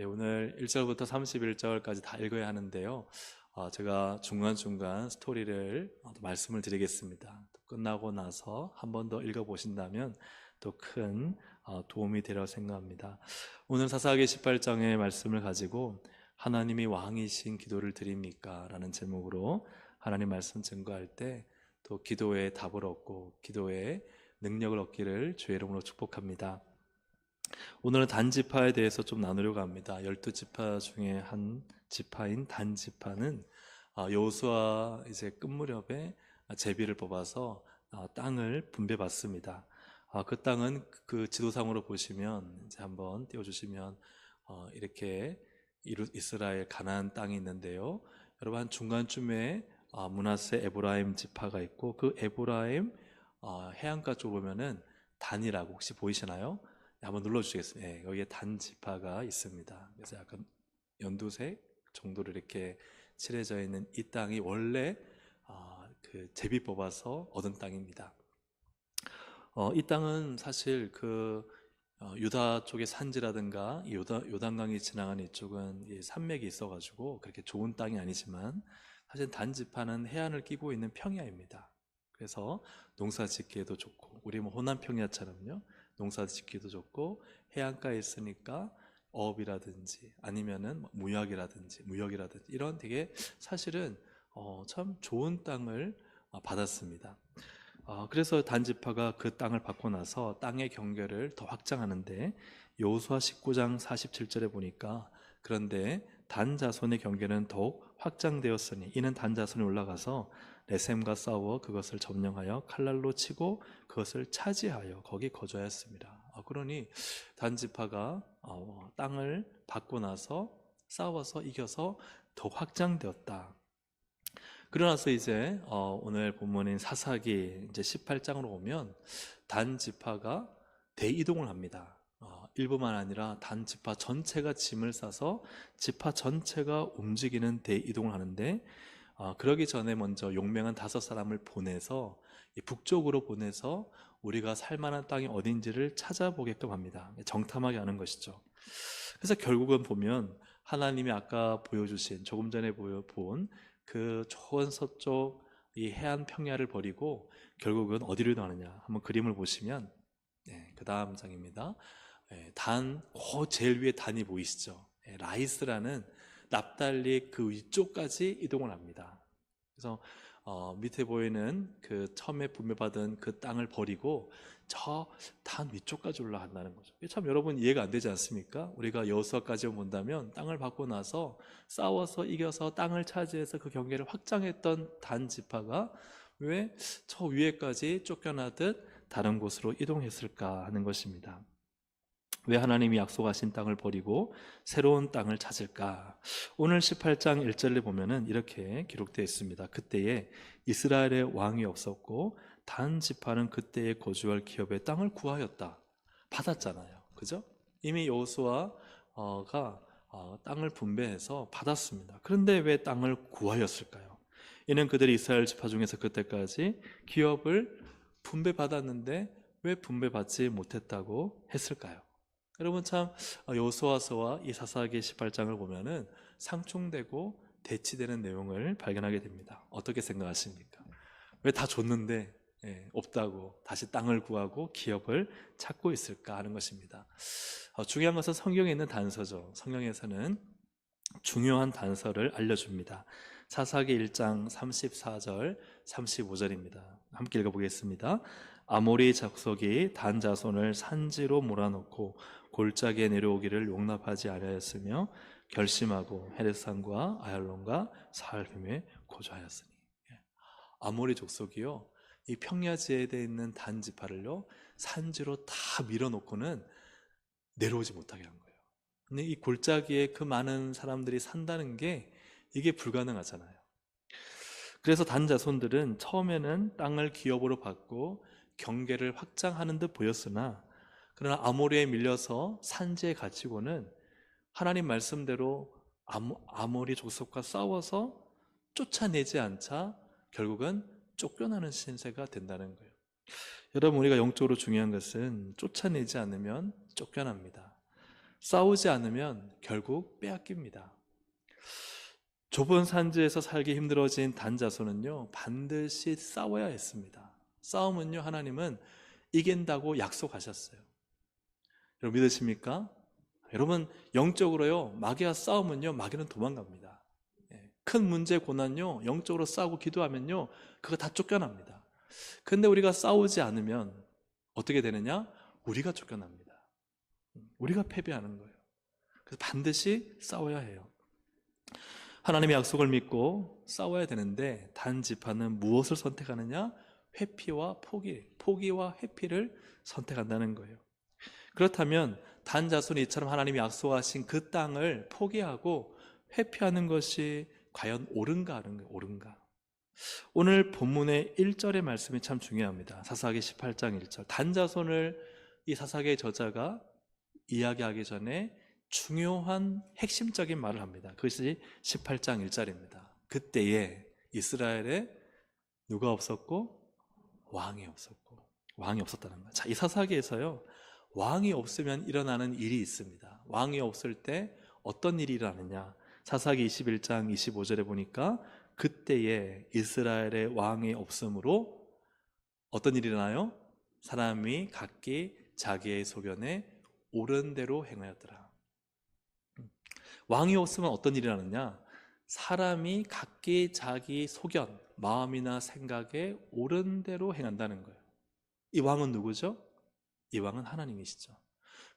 예, 오늘 1절부터 31절까지 다 읽어야 하는데요. 제가 중간중간 스토리를 또 말씀을 드리겠습니다. 또 끝나고 나서 한 번 더 읽어보신다면 또 큰 도움이 되리라 생각합니다. 오늘 사사기 18장의 말씀을 가지고 하나님이 왕이신 기도를 드립니까? 라는 제목으로 하나님 말씀 증거할 때 또 기도의 답을 얻고 기도의 능력을 얻기를 주의 이름으로 축복합니다. 오늘은 단지파에 대해서 좀 나누려고 합니다. 12지파 중에 한 지파인 단지파는 여호수아 이제 끝 무렵에 제비를 뽑아서 땅을 분배받습니다. 그 땅은 그 지도상으로 보시면 이제 한번 띄워주시면 이렇게 이스라엘 가나안 땅이 있는데요. 여러분 한 중간쯤에 므낫세 에브라임 지파가 있고 그 에브라임 해안가 쪽으로 보면은 단이라고 혹시 보이시나요? 네, 한번 눌러주시겠습니다. 네, 여기에 단 지파가 있습니다. 그래서 약간 연두색 정도로 이렇게 칠해져 있는 이 땅이 원래 그 제비 뽑아서 얻은 땅입니다. 이 땅은 사실 그 유다 쪽의 산지라든가 이 요단강이 지나가는 이쪽은 이 산맥이 있어가지고 그렇게 좋은 땅이 아니지만 사실 단 지파는 해안을 끼고 있는 평야입니다. 그래서 농사 짓기에도 좋고 우리 뭐 호남 평야처럼요. 농사 짓기도 좋고 해안가에 있으니까 어업이라든지 아니면은 무역이라든지 이런 되게 사실은 참 좋은 땅을 받았습니다. 그래서 단지파가 그 땅을 받고 나서 땅의 경계를 더 확장하는데 여호수아 19장 47절에 보니까 그런데 단 자손의 경계는 더욱 확장되었으니 이는 단 자손이 올라가서 레셈과 싸워 그것을 점령하여 칼날로 치고 그것을 차지하여 거기 거주하였습니다. 그러니 단지파가 땅을 받고 나서 싸워서 이겨서 더 확장되었다. 그러나서 이제 오늘 본문인 사사기 이제 18장으로 오면 단 지파가 대이동을 합니다. 일부만 아니라 단 지파 전체가 짐을 싸서 지파 전체가 움직이는 대이동을 하는데 그러기 전에 먼저 용맹한 5사람을 보내서 북쪽으로 보내서 우리가 살만한 땅이 어딘지를 찾아보게끔 합니다. 정탐하게 하는 것이죠. 그래서 결국은 보면 하나님이 아까 보여주신 조금 전에 본 그 좋은 서쪽 이 해안 평야를 버리고 결국은 어디로 이동하느냐 한번 그림을 보시면 그 다음 장입니다. 그 제일 위에 단이 보이시죠? 라이스라는 납달리 그 위쪽까지 이동을 합니다. 그래서 밑에 보이는 그 처음에 분배받은 그 땅을 버리고 저 단 위쪽까지 올라간다는 거죠. 이게 참 여러분 이해가 안 되지 않습니까? 우리가 여호수아까지 본다면 땅을 받고 나서 싸워서 이겨서 땅을 차지해서 그 경계를 확장했던 단 지파가 왜 저 위에까지 쫓겨나듯 다른 곳으로 이동했을까 하는 것입니다. 왜 하나님이 약속하신 땅을 버리고 새로운 땅을 찾을까? 오늘 18장 1절에 보면은 이렇게 기록되어 있습니다. 그때에 이스라엘의 왕이 없었고 단 지파는 그때에 거주할 기업의 땅을 구하였다. 받았잖아요. 그죠? 이미 여호수아가 땅을 분배해서 받았습니다. 그런데 왜 땅을 구하였을까요? 이는 그들이 이스라엘 지파 중에서 그때까지 기업을 분배받았는데 왜 분배받지 못했다고 했을까요? 여러분 참 여호수아서와 이 사사기 18장을 보면은 상충되고 대치되는 내용을 발견하게 됩니다. 어떻게 생각하십니까? 왜 다 줬는데 없다고 다시 땅을 구하고 기업을 찾고 있을까 하는 것입니다. 중요한 것은 성경에 있는 단서죠. 성경에서는 중요한 단서를 알려줍니다. 사사기 1장 34절 35절입니다. 함께 읽어보겠습니다. 아모리 족속이 단 자손을 산지로 몰아넣고 골짜기에 내려오기를 용납하지 아니하였으며 결심하고 헤레산과 아얄론과 사알빔에 거주하였으니. 아모리 족속이요 이 평야지대에 있는 단 지파를요 산지로 다 밀어놓고는 내려오지 못하게 한 거예요. 근데 이 골짜기에 그 많은 사람들이 산다는 게 이게 불가능하잖아요. 그래서 단 자손들은 처음에는 땅을 기업으로 받고 경계를 확장하는 듯 보였으나 그러나 아모리에 밀려서 산지에 갇히고는 하나님 말씀대로 아모리 족속과 싸워서 쫓아내지 않자 결국은 쫓겨나는 신세가 된다는 거예요. 여러분 우리가 영적으로 중요한 것은 쫓아내지 않으면 쫓겨납니다. 싸우지 않으면 결국 빼앗깁니다. 좁은 산지에서 살기 힘들어진 단 자손은요, 반드시 싸워야 했습니다. 싸움은요, 하나님은 이긴다고 약속하셨어요. 여러분 믿으십니까? 여러분 영적으로요, 마귀와 싸우면요, 마귀는 도망갑니다. 큰 문제, 고난요, 영적으로 싸우고 기도하면요, 그거 다 쫓겨납니다. 근데 우리가 싸우지 않으면 어떻게 되느냐? 우리가 쫓겨납니다. 우리가 패배하는 거예요. 그래서 반드시 싸워야 해요. 하나님의 약속을 믿고 싸워야 되는데 단 지파는 무엇을 선택하느냐? 회피와 포기와 회피를 선택한다는 거예요. 그렇다면 단 자손이 이처럼 하나님이 약속하신 그 땅을 포기하고 회피하는 것이 과연 옳은가 하는 거예요. 옳은가? 오늘 본문의 1절의 말씀이 참 중요합니다. 사사기 18장 1절. 단 자손을 이 사사기의 저자가 이야기하기 전에 중요한 핵심적인 말을 합니다. 그것이 18장 1절입니다. 그때에 이스라엘에 누가 없었고 왕이 없었다는 거예요. 자, 이 사사기에서요, 왕이 없으면 일어나는 일이 있습니다. 왕이 없을 때 어떤 일이 일어나느냐? 사사기 21장 25절에 보니까 그때에 이스라엘의 왕이 없으므로 어떤 일이 일어나요? 사람이 각기 자기의 소견에 옳은 대로 행하였더라. 왕이 없으면 어떤 일이 일어나느냐? 사람이 각기 자기 소견, 마음이나 생각에 옳은 대로 행한다는 거예요. 이 왕은 누구죠? 이 왕은 하나님이시죠.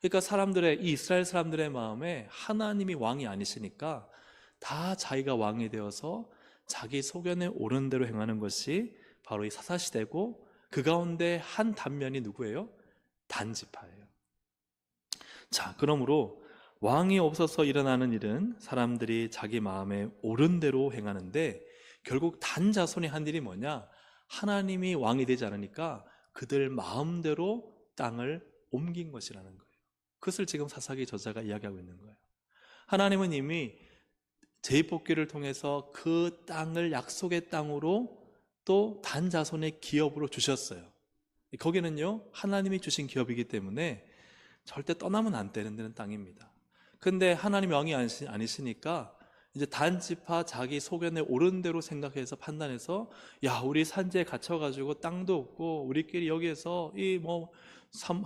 그러니까 이 이스라엘 사람들의 마음에 하나님이 왕이 아니시니까 다 자기가 왕이 되어서 자기 소견에 옳은 대로 행하는 것이 바로 이 사사시대고, 그 가운데 한 단면이 누구예요? 단지파예요. 자, 그러므로 왕이 없어서 일어나는 일은 사람들이 자기 마음에 옳은 대로 행하는데, 결국 단 자손이 한 일이 뭐냐? 하나님이 왕이 되지 않으니까 그들 마음대로 땅을 옮긴 것이라는 거예요. 그것을 지금 사사기 저자가 이야기하고 있는 거예요. 하나님은 이미 제입복귀를 통해서 그 땅을 약속의 땅으로 또 단 자손의 기업으로 주셨어요. 거기는요, 하나님이 주신 기업이기 때문에 절대 떠나면 안 되는 땅입니다. 근데 하나님 왕이 아니시니까 이제 단 지파 자기 소견에 옳은 대로 생각해서 판단해서, 야, 우리 산지에 갇혀가지고 땅도 없고 우리끼리 여기에서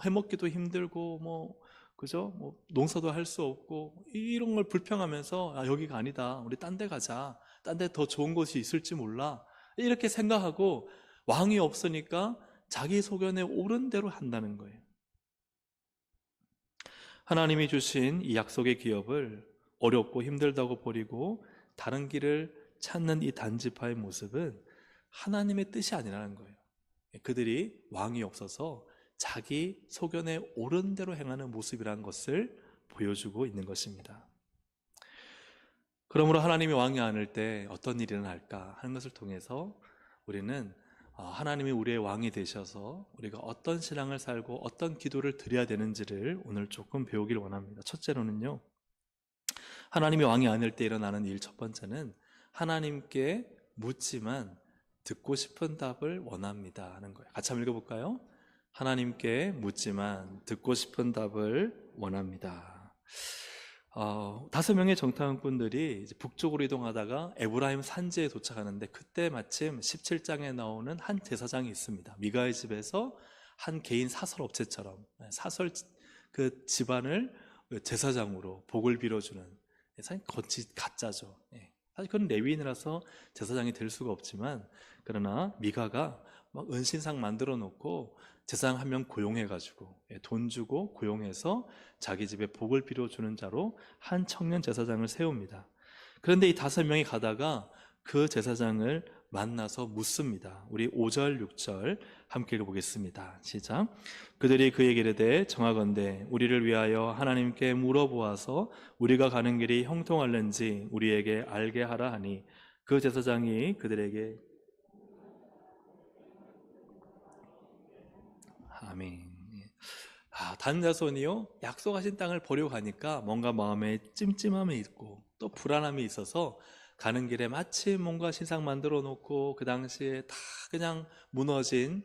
해먹기도 힘들고 그죠? 농사도 할 수 없고 이런 걸 불평하면서, 아, 여기가 아니다, 우리 딴 데 가자, 딴 데 더 좋은 곳이 있을지 몰라, 이렇게 생각하고 왕이 없으니까 자기 소견에 옳은 대로 한다는 거예요. 하나님이 주신 이 약속의 기업을 어렵고 힘들다고 버리고 다른 길을 찾는 이 단지파의 모습은 하나님의 뜻이 아니라는 거예요. 그들이 왕이 없어서 자기 소견에 옳은 대로 행하는 모습이라는 것을 보여주고 있는 것입니다. 그러므로 하나님이 왕이 아닐 때 어떤 일이 일어날까 하는 것을 통해서 우리는 하나님이 우리의 왕이 되셔서 우리가 어떤 신앙을 살고 어떤 기도를 드려야 되는지를 오늘 조금 배우길 원합니다. 첫째로는요, 하나님이 왕이 아닐 때 일어나는 일, 첫 번째는 하나님께 묻지만 듣고 싶은 답을 원합니다 하는 거예요. 같이 한번 읽어볼까요? 하나님께 묻지만 듣고 싶은 답을 원합니다. 5명의 정탐꾼들이 이제 북쪽으로 이동하다가 에브라임 산지에 도착하는데, 그때 마침 17장에 나오는 한 제사장이 있습니다. 미가의 집에서 한 개인 사설업체처럼 사설 그 집안을 제사장으로 복을 빌어주는, 사실 거짓 가짜죠. 사실 그건 레위인이라서 제사장이 될 수가 없지만, 그러나 미가가 막 은신상 만들어 놓고 제사장 한 명 고용해가지고 돈 주고 고용해서 자기 집에 복을 빌어주는 자로 한 청년 제사장을 세웁니다. 그런데 이 5명이 가다가 그 제사장을 만나서 묻습니다. 우리 5절 6절 함께 읽어보겠습니다. 시작. 그들이 그에게 이르되 정하건대 우리를 위하여 하나님께 물어보아서 우리가 가는 길이 형통할는지 우리에게 알게 하라 하니, 그 제사장이 그들에게 아멘. 단 자손이요, 약속하신 땅을 보려고 가니까 뭔가 마음에 찜찜함이 있고 또 불안함이 있어서 가는 길에 마침 뭔가 신상 만들어 놓고 그 당시에 다 그냥 무너진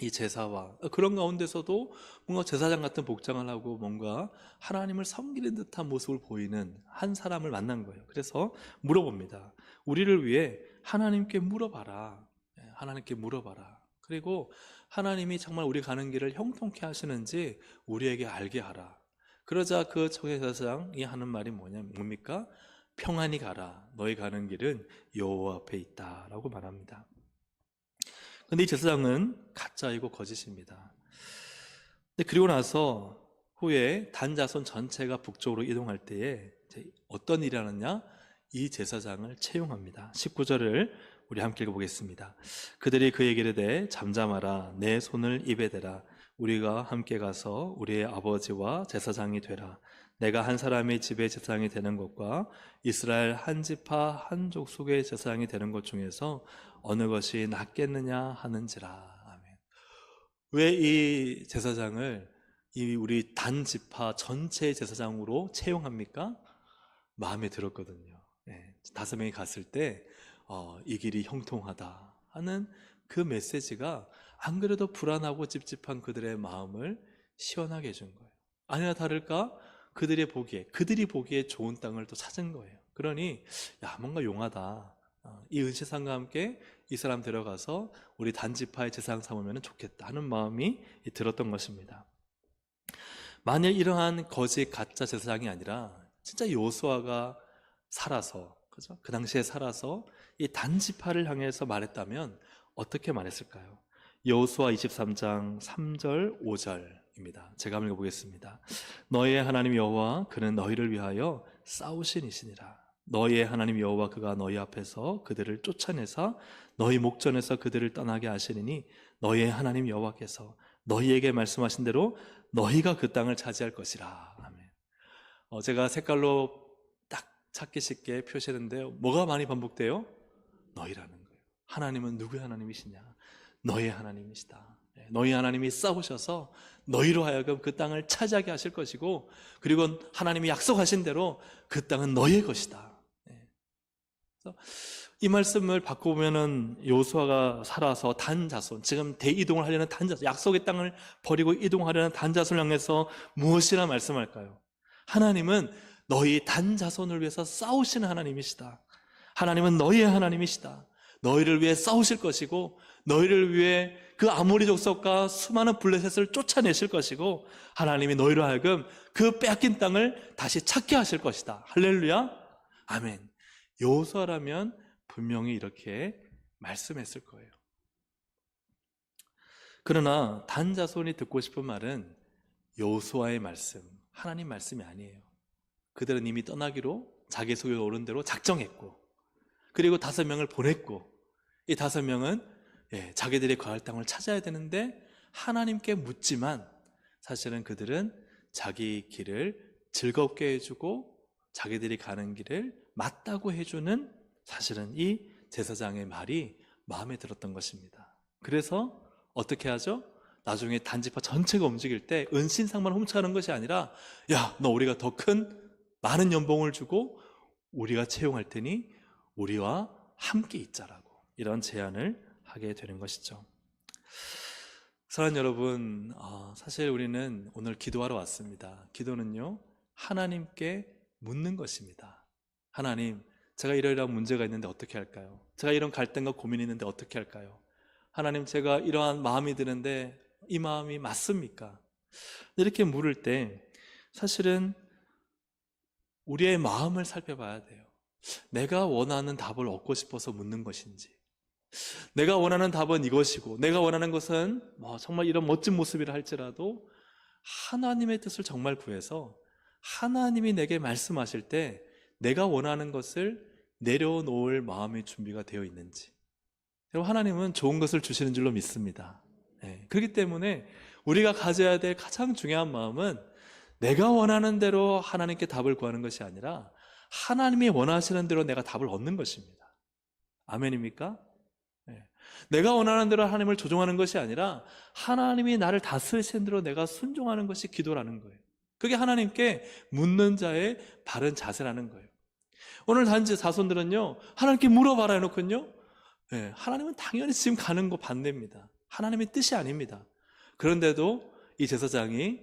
이 제사와 그런 가운데서도 뭔가 제사장 같은 복장을 하고 뭔가 하나님을 섬기는 듯한 모습을 보이는 한 사람을 만난 거예요. 그래서 물어봅니다. 우리를 위해 하나님께 물어봐라. 하나님께 물어봐라. 그리고 하나님이 정말 우리 가는 길을 형통케 하시는지 우리에게 알게 하라. 그러자 그 청해사장이 하는 말이 뭡니까? 평안히 가라. 너희 가는 길은 여호와 앞에 있다 라고 말합니다. 근데 이 제사장은 가짜이고 거짓입니다. 근데 그리고 나서 후에 단 자손 전체가 북쪽으로 이동할 때에 어떤 일이 하느냐? 이 제사장을 채용합니다. 19절을 우리 함께 읽어보겠습니다. 그들이 그에게 이르되 잠잠하라. 내 손을 입에 대라. 우리가 함께 가서 우리의 아버지와 제사장이 되라. 내가 한 사람의 집의 제사장이 되는 것과 이스라엘 한 지파 한 족속의 제사장이 되는 것 중에서 어느 것이 낫겠느냐 하는지라. 아멘. 왜 이 제사장을 우리 단 지파 전체의 제사장으로 채용합니까? 마음에 들었거든요. 5명이 갔을 때 이 길이 형통하다 하는 그 메시지가 안 그래도 불안하고 찝찝한 그들의 마음을 시원하게 해준 거예요. 아니나 다를까 그들이 보기에 좋은 땅을 또 찾은 거예요. 그러니 뭔가 용하다. 이 은시상과 함께 이 사람 데려가서 우리 단지파의 제사장 삼으면 좋겠다 하는 마음이 들었던 것입니다. 만약 이러한 거짓 가짜 제사장이 아니라 진짜 여호수아가 살아서, 그죠? 그 당시에 살아서 이 단지파를 향해서 말했다면 어떻게 말했을까요? 여호수아 23장 3절 5절입니다. 제가 한번 읽어보겠습니다. 너희의 하나님 여호와 그는 너희를 위하여 싸우신 이시니라. 너희의 하나님 여호와 그가 너희 앞에서 그들을 쫓아내사 너희 목전에서 그들을 떠나게 하시리니 너희의 하나님 여호와께서 너희에게 말씀하신 대로 너희가 그 땅을 차지할 것이라. 아멘. 제가 색깔로 딱 찾기 쉽게 표시했는데요. 뭐가 많이 반복돼요? 너희라는 거예요. 하나님은 누구의 하나님이시냐? 너희의 하나님이시다. 너희 하나님이 싸우셔서 너희로 하여금 그 땅을 차지하게 하실 것이고, 그리고 하나님이 약속하신 대로 그 땅은 너희의 것이다. 그래서 이 말씀을 바꿔보면은 여호수아가 살아서 단 자손, 지금 대이동을 하려는 단 자손, 약속의 땅을 버리고 이동하려는 단 자손을 향해서 무엇이라 말씀할까요? 하나님은 너희 단 자손을 위해서 싸우시는 하나님이시다. 하나님은 너희의 하나님이시다. 너희를 위해 싸우실 것이고 너희를 위해 그 아모리 족속과 수많은 블레셋을 쫓아내실 것이고 하나님이 너희로 하여금 그 빼앗긴 땅을 다시 찾게 하실 것이다. 할렐루야. 아멘. 여호수아라면 분명히 이렇게 말씀했을 거예요. 그러나 단 자손이 듣고 싶은 말은 여호수아의 말씀, 하나님 말씀이 아니에요. 그들은 이미 떠나기로 자기 속에 오른 대로 작정했고, 그리고 5명을 보냈고, 이 5명은 자기들이 거할 땅을 찾아야 되는데 하나님께 묻지만 사실은 그들은 자기 길을 즐겁게 해주고 자기들이 가는 길을 맞다고 해주는 사실은 이 제사장의 말이 마음에 들었던 것입니다. 그래서 어떻게 하죠? 나중에 단지파 전체가 움직일 때 은신상만 훔쳐가는 것이 아니라 너 우리가 더 큰 많은 연봉을 주고 우리가 채용할 테니 우리와 함께 있자라고 이런 제안을 하게 되는 것이죠. 사랑하는 여러분, 사실 우리는 오늘 기도하러 왔습니다. 기도는요, 하나님께 묻는 것입니다. 하나님, 제가 이러이러한 문제가 있는데 어떻게 할까요? 제가 이런 갈등과 고민이 있는데 어떻게 할까요? 하나님, 제가 이러한 마음이 드는데 이 마음이 맞습니까? 이렇게 물을 때 사실은 우리의 마음을 살펴봐야 돼요. 내가 원하는 답을 얻고 싶어서 묻는 것인지, 내가 원하는 답은 이것이고 내가 원하는 것은 정말 이런 멋진 모습이라 할지라도 하나님의 뜻을 정말 구해서 하나님이 내게 말씀하실 때 내가 원하는 것을 내려놓을 마음의 준비가 되어 있는지. 하나님은 좋은 것을 주시는 줄로 믿습니다. 그렇기 때문에 우리가 가져야 될 가장 중요한 마음은 내가 원하는 대로 하나님께 답을 구하는 것이 아니라 하나님이 원하시는 대로 내가 답을 얻는 것입니다. 아멘입니까? 내가 원하는 대로 하나님을 조종하는 것이 아니라 하나님이 나를 다스리시는 대로 내가 순종하는 것이 기도라는 거예요. 그게 하나님께 묻는 자의 바른 자세라는 거예요. 오늘 단지 자손들은요, 하나님께 물어봐라 해놓고요, 하나님은 당연히 지금 가는 거 반대입니다. 하나님의 뜻이 아닙니다. 그런데도 이 제사장이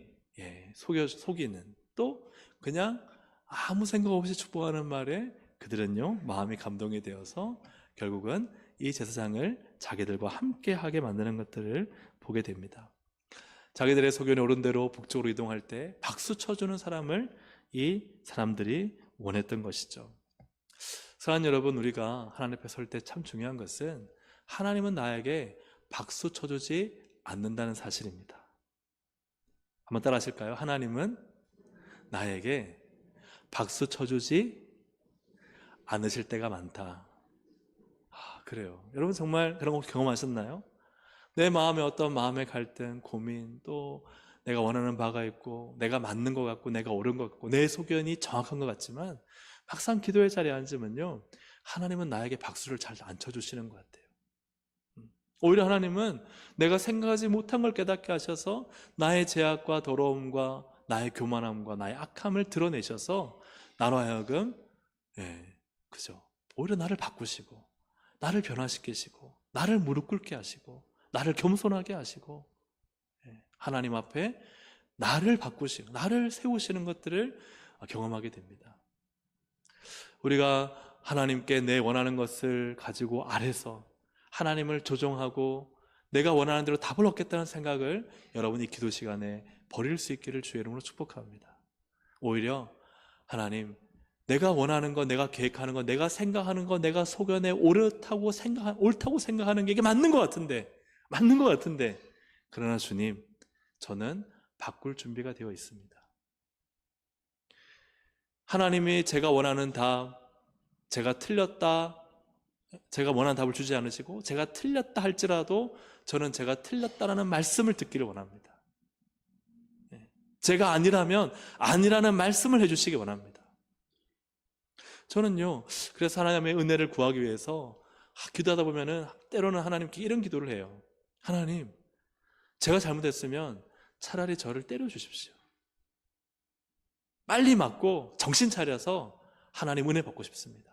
속이는, 또 그냥 아무 생각 없이 축복하는 말에 그들은요 마음이 감동이 되어서 결국은 이 제사장을 자기들과 함께 하게 만드는 것들을 보게 됩니다. 자기들의 소견이 옳은 대로 북쪽으로 이동할 때 박수 쳐주는 사람을 이 사람들이 원했던 것이죠. 사랑하는 여러분, 우리가 하나님 앞에 설 때 참 중요한 것은 하나님은 나에게 박수 쳐주지 않는다는 사실입니다. 한번 따라 하실까요? 하나님은 나에게 박수 쳐주지 않으실 때가 많다. 그래요. 여러분 정말 그런 거 경험하셨나요? 내 마음에 어떤 마음의 갈등, 고민, 또 내가 원하는 바가 있고 내가 맞는 것 같고 내가 옳은 것 같고 내 소견이 정확한 것 같지만 막상 기도의 자리에 앉으면요 하나님은 나에게 박수를 잘 안 쳐주시는 것 같아요. 오히려 하나님은 내가 생각하지 못한 걸 깨닫게 하셔서 나의 죄악과 더러움과 나의 교만함과 나의 악함을 드러내셔서 나로 하여금 그죠? 오히려 나를 바꾸시고 나를 변화시키시고 나를 무릎 꿇게 하시고 나를 겸손하게 하시고 하나님 앞에 나를 바꾸시고 나를 세우시는 것들을 경험하게 됩니다. 우리가 하나님께 내 원하는 것을 가지고 아래서 하나님을 조종하고 내가 원하는 대로 답을 얻겠다는 생각을 여러분이 기도 시간에 버릴 수 있기를 주의 이름으로 축복합니다. 오히려 하나님, 내가 원하는 것, 내가 계획하는 것, 내가 생각하는 것, 내가 소견에 옳다고 생각하는 게 이게 맞는 것 같은데 그러나 주님, 저는 바꿀 준비가 되어 있습니다. 하나님이 제가 원하는 답, 제가 원하는 답을 주지 않으시고 제가 틀렸다 할지라도 저는 제가 틀렸다라는 말씀을 듣기를 원합니다. 제가 아니라면 아니라는 말씀을 해주시기 원합니다. 저는요 그래서 하나님의 은혜를 구하기 위해서 기도하다 보면은 때로는 하나님께 이런 기도를 해요. 하나님, 제가 잘못했으면 차라리 저를 때려 주십시오. 빨리 맞고 정신 차려서 하나님 은혜 받고 싶습니다.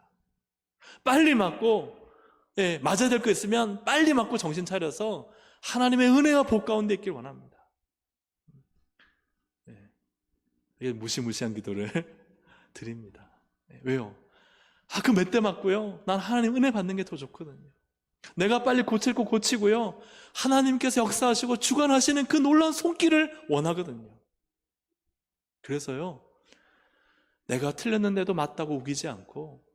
빨리 맞고 맞아야 될 거 있으면 빨리 맞고 정신 차려서 하나님의 은혜와 복 가운데 있길 원합니다. 이게 무시무시한 기도를 드립니다. 왜요? 그 몇 대 맞고요 난 하나님 은혜 받는 게 더 좋거든요. 내가 빨리 고칠 거 고치고요 하나님께서 역사하시고 주관하시는 그 놀라운 손길을 원하거든요. 그래서요 내가 틀렸는데도 맞다고 우기지 않고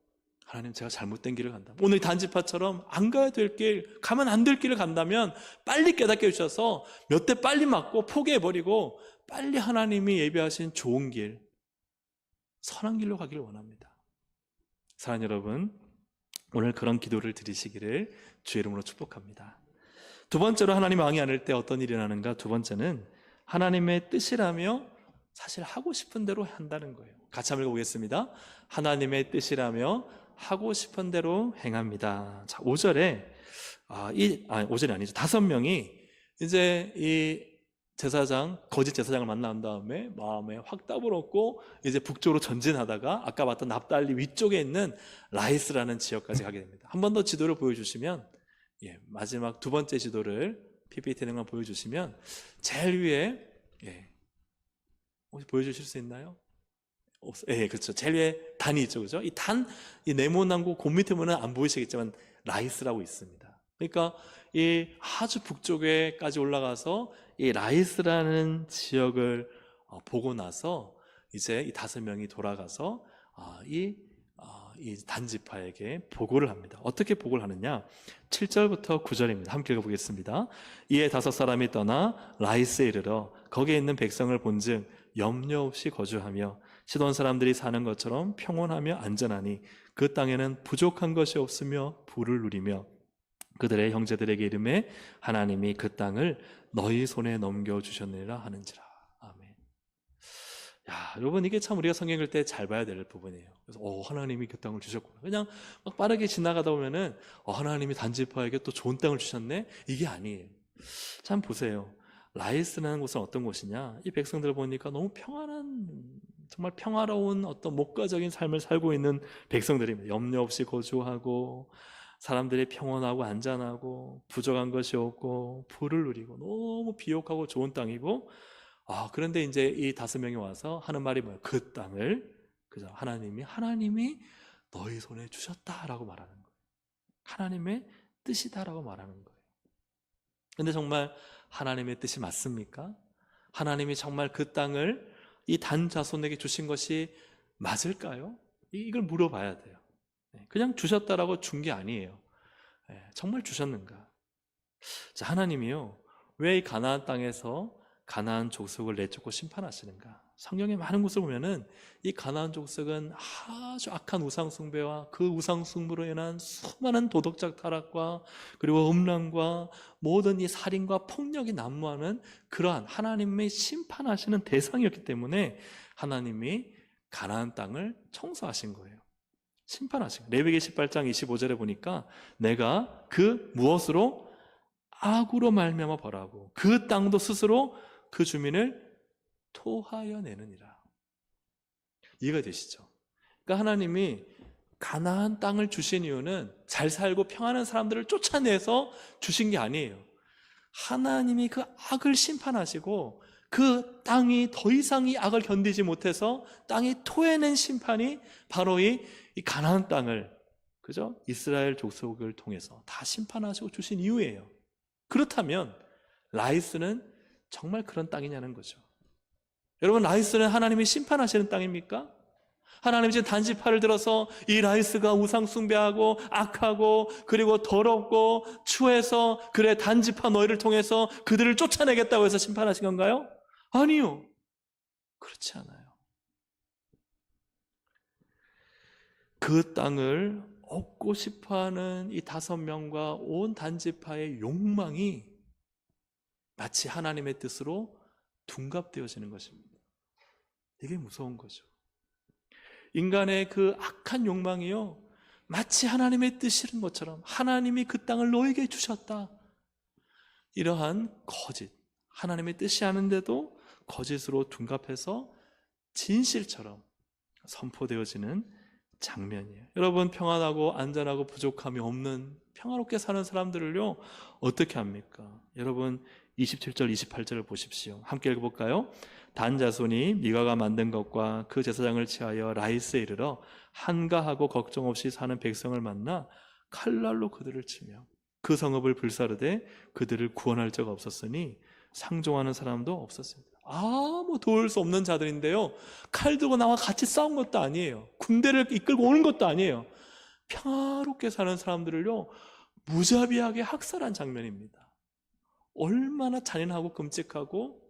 하나님, 제가 잘못된 길을 간다. 오늘 단지파처럼 안 가야 될 길, 가면 안 될 길을 간다면 빨리 깨닫게 해주셔서 몇 대 빨리 맞고 포기해버리고 빨리 하나님이 예비하신 좋은 길, 선한 길로 가기를 원합니다. 사랑하는 여러분, 오늘 그런 기도를 드리시기를 주의 이름으로 축복합니다. 두 번째로 하나님 왕이 아닐 때 어떤 일이 일어나는가? 두 번째는 하나님의 뜻이라며 사실 하고 싶은 대로 한다는 거예요. 같이 한번 읽어보겠습니다. 하나님의 뜻이라며 하고 싶은 대로 행합니다. 자, 5절에 5절이 아니죠. 5명이 이제 이 거짓 제사장을 만난 다음에 마음에 확답을 얻고 이제 북쪽으로 전진하다가 아까 봤던 납달리 위쪽에 있는 라이스라는 지역까지 가게 됩니다. 한 번 더 지도를 보여주시면 마지막 두 번째 지도를 PPT는 보여주시면 제일 위에 혹시 보여주실 수 있나요? 그렇죠. 제일 위에 단이 있죠, 그죠? 이 네모난 곳 밑에 보면 안 보이시겠지만 라이스라고 있습니다. 그러니까 이 아주 북쪽에까지 올라가서 이 라이스라는 지역을 보고 나서 이제 이 5명이 돌아가서 이 단지파에게 보고를 합니다. 어떻게 보고를 하느냐? 7절부터 9절입니다. 함께 읽어보겠습니다. 이에 5사람이 떠나 라이스에 이르러 거기에 있는 백성을 본즉 염려 없이 거주하며 시돈 사람들이 사는 것처럼 평온하며 안전하니 그 땅에는 부족한 것이 없으며 부를 누리며 그들의 형제들에게 이르매 하나님이 그 땅을 너희 손에 넘겨주셨느니라 하는지라. 아멘. 여러분, 이게 참 우리가 성경 읽을 때 잘 봐야 될 부분이에요. 그래서 하나님이 그 땅을 주셨구나. 그냥 막 빠르게 지나가다 보면은 하나님이 단지파에게 또 좋은 땅을 주셨네? 이게 아니에요. 참 보세요. 라이스라는 곳은 어떤 곳이냐? 이 백성들을 보니까 너무 정말 평화로운 어떤 목가적인 삶을 살고 있는 백성들입니다. 염려 없이 거주하고 사람들이 평온하고 안전하고 부족한 것이 없고 부를 누리고 너무 비옥하고 좋은 땅이고, 그런데 이제 이 5명이 와서 하는 말이 뭐예요? 그 땅을, 그죠? 하나님이 너희 손에 주셨다라고 말하는 거예요. 하나님의 뜻이다라고 말하는 거예요. 근데 정말 하나님의 뜻이 맞습니까? 하나님이 정말 그 땅을 이 단 자손에게 주신 것이 맞을까요? 이걸 물어봐야 돼요. 그냥 주셨다라고 준 게 아니에요. 정말 주셨는가? 자, 하나님이요, 왜 이 가나안 땅에서 가나안 족속을 내쫓고 심판하시는가? 성경의 많은 곳을 보면은 이 가나안 족속은 아주 악한 우상 숭배와 그 우상 숭배로 인한 수많은 도덕적 타락과 그리고 음란과 모든 이 살인과 폭력이 난무하는 그러한 하나님의 심판하시는 대상이었기 때문에 하나님이 가나안 땅을 청소하신 거예요. 심판하신 거예요. 레위기 18장 25절에 보니까 내가 그 무엇으로 악으로 말미암아 벌하고 그 땅도 스스로 그 주민을 토하여 내느니라. 이해가 되시죠? 그러니까 하나님이 가나안 땅을 주신 이유는 잘 살고 평안한 사람들을 쫓아내서 주신 게 아니에요. 하나님이 그 악을 심판하시고 그 땅이 더 이상 이 악을 견디지 못해서 땅이 토해낸 심판이 바로 이 가나안 땅을, 그죠? 이스라엘 족속을 통해서 다 심판하시고 주신 이유예요. 그렇다면 라이스는 정말 그런 땅이냐는 거죠. 여러분, 라이스는 하나님이 심판하시는 땅입니까? 하나님이 지금 단지파를 들어서 이 라이스가 우상 숭배하고 악하고 그리고 더럽고 추해서 그래 단지파 너희를 통해서 그들을 쫓아내겠다고 해서 심판하신 건가요? 아니요. 그렇지 않아요. 그 땅을 얻고 싶어하는 이 5명과 온 단지파의 욕망이 마치 하나님의 뜻으로 둔갑되어지는 것입니다. 이게 무서운 거죠. 인간의 그 악한 욕망이요, 마치 하나님의 뜻인 것처럼 하나님이 그 땅을 너에게 주셨다, 이러한 거짓, 하나님의 뜻이 아닌데도 거짓으로 둔갑해서 진실처럼 선포되어지는 장면이에요. 여러분, 평안하고 안전하고 부족함이 없는 평화롭게 사는 사람들을요 어떻게 합니까? 여러분 27절 28절을 보십시오. 함께 읽어볼까요? 단 자손이 미가가 만든 것과 그 제사장을 취하여 라이스에 이르러 한가하고 걱정 없이 사는 백성을 만나 칼날로 그들을 치며 그 성읍을 불사르되 그들을 구원할 자가 없었으니 상종하는 사람도 없었습니다. 아무 도울 수 없는 자들인데요, 칼 들고 나와 같이 싸운 것도 아니에요. 군대를 이끌고 오는 것도 아니에요. 평화롭게 사는 사람들을요 무자비하게 학살한 장면입니다. 얼마나 잔인하고 끔찍하고,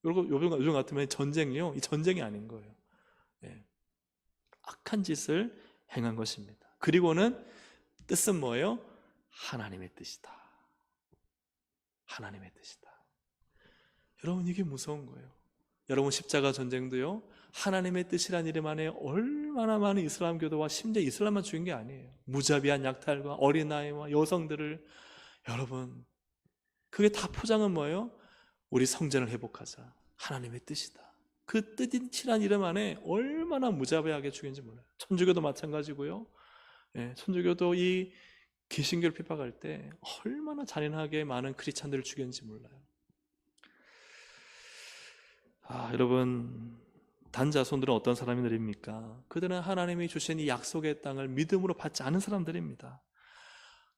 요즘 같으면 전쟁이요, 이 전쟁이 아닌 거예요. 악한 짓을 행한 것입니다. 그리고는 뜻은 뭐예요? 하나님의 뜻이다. 하나님의 뜻이다. 여러분, 이게 무서운 거예요. 여러분, 십자가 전쟁도요 하나님의 뜻이란 이름 안에 얼마나 많은 이슬람 교도와 심지어 이슬람만 죽인 게 아니에요. 무자비한 약탈과 어린아이와 여성들을, 여러분, 그게 다 포장은 뭐예요? 우리 성전을 회복하자, 하나님의 뜻이다. 그 뜻이란 이름 안에 얼마나 무자비하게 죽인지 몰라요. 천주교도 마찬가지고요. 천주교도 이 개신교를 핍박할 때 얼마나 잔인하게 많은 크리스찬들을 죽였는지 몰라요. 여러분, 단자손들은 어떤 사람들입니까? 그들은 하나님이 주신 이 약속의 땅을 믿음으로 받지 않은 사람들입니다.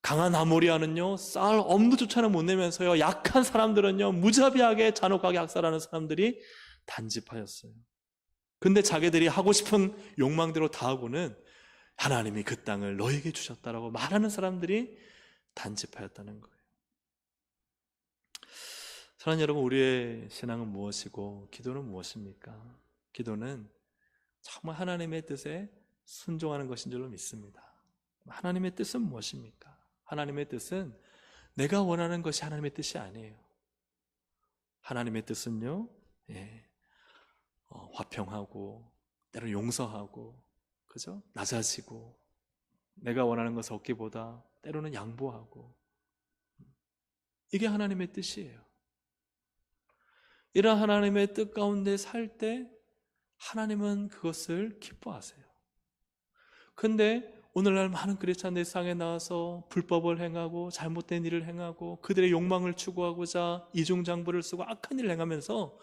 강한 아모리아는요 쌀 엄두조차는 못 내면서요 약한 사람들은요 무자비하게 잔혹하게 학살하는 사람들이 단지파였어요. 근데 자기들이 하고 싶은 욕망대로 다 하고는 하나님이 그 땅을 너에게 주셨다라고 말하는 사람들이 단지파였다는 거예요. 사랑하는 여러분, 우리의 신앙은 무엇이고 기도는 무엇입니까? 기도는 정말 하나님의 뜻에 순종하는 것인 줄로 믿습니다. 하나님의 뜻은 무엇입니까? 하나님의 뜻은 내가 원하는 것이 하나님의 뜻이 아니에요. 하나님의 뜻은요, 화평하고 때로는 용서하고, 그죠? 낮아지고 내가 원하는 것을 얻기보다 때로는 양보하고, 이게 하나님의 뜻이에요. 이런 하나님의 뜻 가운데 살 때 하나님은 그것을 기뻐하세요. 근데 오늘날 많은 크리스찬들이 세상에 나와서 불법을 행하고 잘못된 일을 행하고 그들의 욕망을 추구하고자 이중장부를 쓰고 악한 일을 행하면서,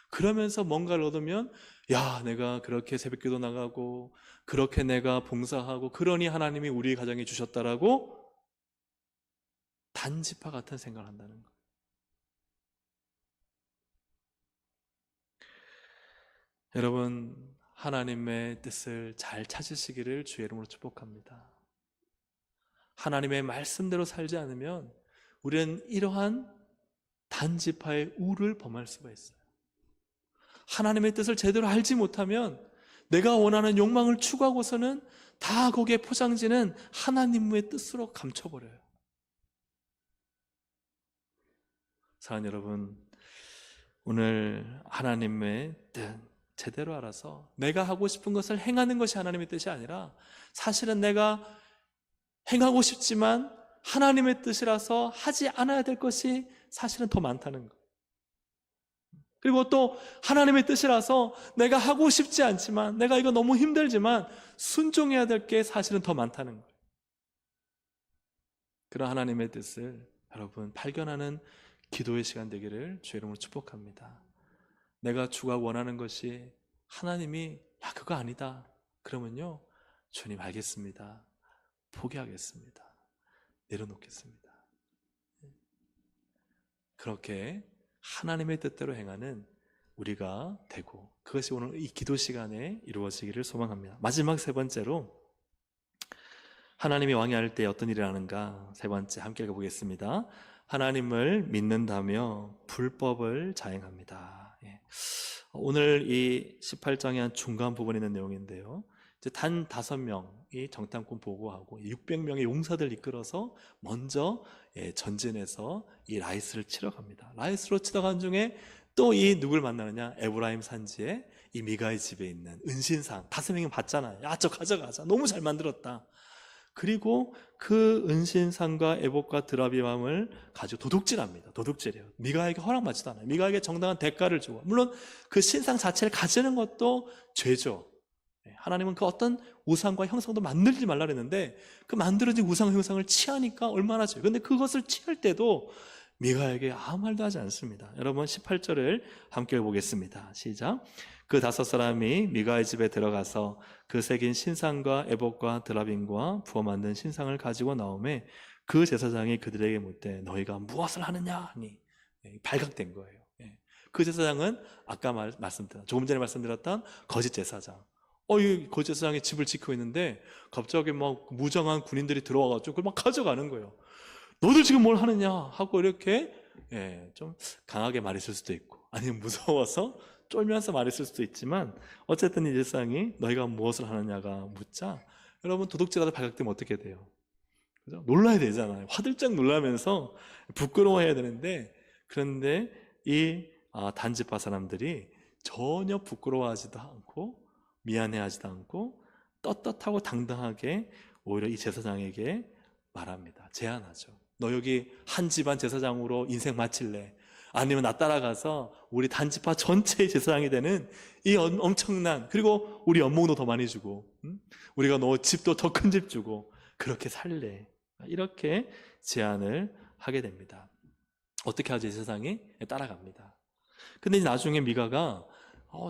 그러면서 뭔가를 얻으면 야, 내가 그렇게 새벽기도 나가고 그렇게 내가 봉사하고 그러니 하나님이 우리 가정에 주셨다라고 단지파 같은 생각을 한다는 거예요. 여러분, 하나님의 뜻을 잘 찾으시기를 주의 이름으로 축복합니다. 하나님의 말씀대로 살지 않으면 우리는 이러한 단지파의 우를 범할 수가 있어요. 하나님의 뜻을 제대로 알지 못하면 내가 원하는 욕망을 추구하고서는 다 거기에 포장지는 하나님의 뜻으로 감춰버려요. 사랑하는 여러분, 오늘 하나님의 뜻 제대로 알아서 내가 하고 싶은 것을 행하는 것이 하나님의 뜻이 아니라, 사실은 내가 행하고 싶지만 하나님의 뜻이라서 하지 않아야 될 것이 사실은 더 많다는 것. 그리고 또 하나님의 뜻이라서 내가 하고 싶지 않지만, 내가 이거 너무 힘들지만 순종해야 될 게 사실은 더 많다는 거예요. 그런 하나님의 뜻을 여러분 발견하는 기도의 시간 되기를 주의 이름으로 축복합니다. 내가 주가 원하는 것이 하나님이 야 그거 아니다 그러면요, 주님 알겠습니다, 포기하겠습니다, 내려놓겠습니다. 그렇게 하나님의 뜻대로 행하는 우리가 되고, 그것이 오늘 이 기도 시간에 이루어지기를 소망합니다. 마지막 세 번째로, 하나님이 왕이할 때 어떤 일을 하는가, 세 번째 함께 읽어보겠습니다. 하나님을 믿는다며 불법을 자행합니다. 오늘 이 18장의 한 중간 부분에 있는 내용인데요, 이제 단 5명이 정탐꾼 보고하고 600명의 용사들 이끌어서 먼저 전진해서 이 라이스를 치러 갑니다. 라이스로 치러 간 중에 또 이 누굴 만나느냐, 에브라임 산지에 이 미가의 집에 있는 은신상 5명이 봤잖아요. 야, 저 가져가자, 너무 잘 만들었다. 그리고 그 은신상과 에봇과 드라비맘을 가지고 도둑질합니다. 도둑질해요. 미가에게 허락받지도 않아요. 미가에게 정당한 대가를 주고, 물론 그 신상 자체를 가지는 것도 죄죠. 하나님은 그 어떤 우상과 형상도 만들지 말라 그랬는데 그 만들어진 우상 형상을 취하니까 얼마나 죄요. 근데 그것을 취할 때도 미가에게 아무 말도 하지 않습니다. 여러분 18절을 함께 보겠습니다. 시작. 그 5사람이 미가의 집에 들어가서 그 새긴 신상과 에봇과 드라빔과 부어 만든 신상을 가지고 나오매 그 제사장이 그들에게 묻되 너희가 무엇을 하느냐 하니, 발각된 거예요. 그 제사장은 아까 말씀드렸던, 조금 전에 말씀드렸던 거짓 제사장. 이 거짓 제사장이 집을 지키고 있는데 갑자기 막 무장한 군인들이 들어와가지고 그걸 막 가져가는 거예요. 너들 지금 뭘 하느냐 하고 이렇게 좀 강하게 말했을 수도 있고, 아니면 무서워서 쫄면서 말했을 수도 있지만, 어쨌든 이 제사장이 너희가 무엇을 하느냐가 묻자, 여러분 도둑질하다 발각되면 어떻게 돼요? 그죠? 놀라야 되잖아요. 화들짝 놀라면서 부끄러워해야 되는데, 그런데 이 단지파 사람들이 전혀 부끄러워하지도 않고 미안해하지도 않고 떳떳하고 당당하게 오히려 이 제사장에게 말합니다. 제안하죠. 너 여기 한 집안 제사장으로 인생 마칠래? 아니면 나 따라가서 우리 단지파 전체의 제사장이 되는 이 엄청난, 그리고 우리 연봉도 더 많이 주고, 우리가 너 집도 더 큰 집 주고 그렇게 살래? 이렇게 제안을 하게 됩니다. 어떻게 하죠? 제사장이 따라갑니다. 근데 나중에 미가가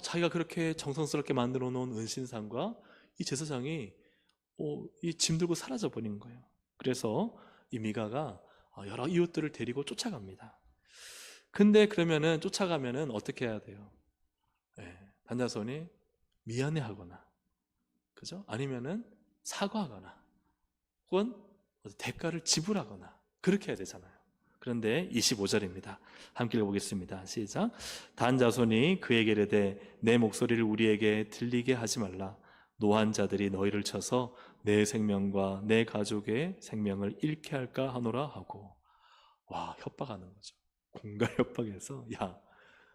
자기가 그렇게 정성스럽게 만들어 놓은 은신상과 이 제사장이 이 짐 들고 사라져 버린 거예요. 그래서 이 미가가 여러 이웃들을 데리고 쫓아갑니다. 근데 그러면은 쫓아가면은 어떻게 해야 돼요? 단자손이 미안해하거나, 그죠? 아니면은 사과하거나, 혹은 대가를 지불하거나 그렇게 해야 되잖아요. 그런데 25절입니다. 함께 읽어보겠습니다. 시작. 단자손이 그에게 이르되 내 목소리를 우리에게 들리게 하지 말라. 노한 자들이 너희를 쳐서 내 생명과 내 가족의 생명을 잃게 할까 하노라 하고. 와, 협박하는 거죠. 공갈 협박해서 야,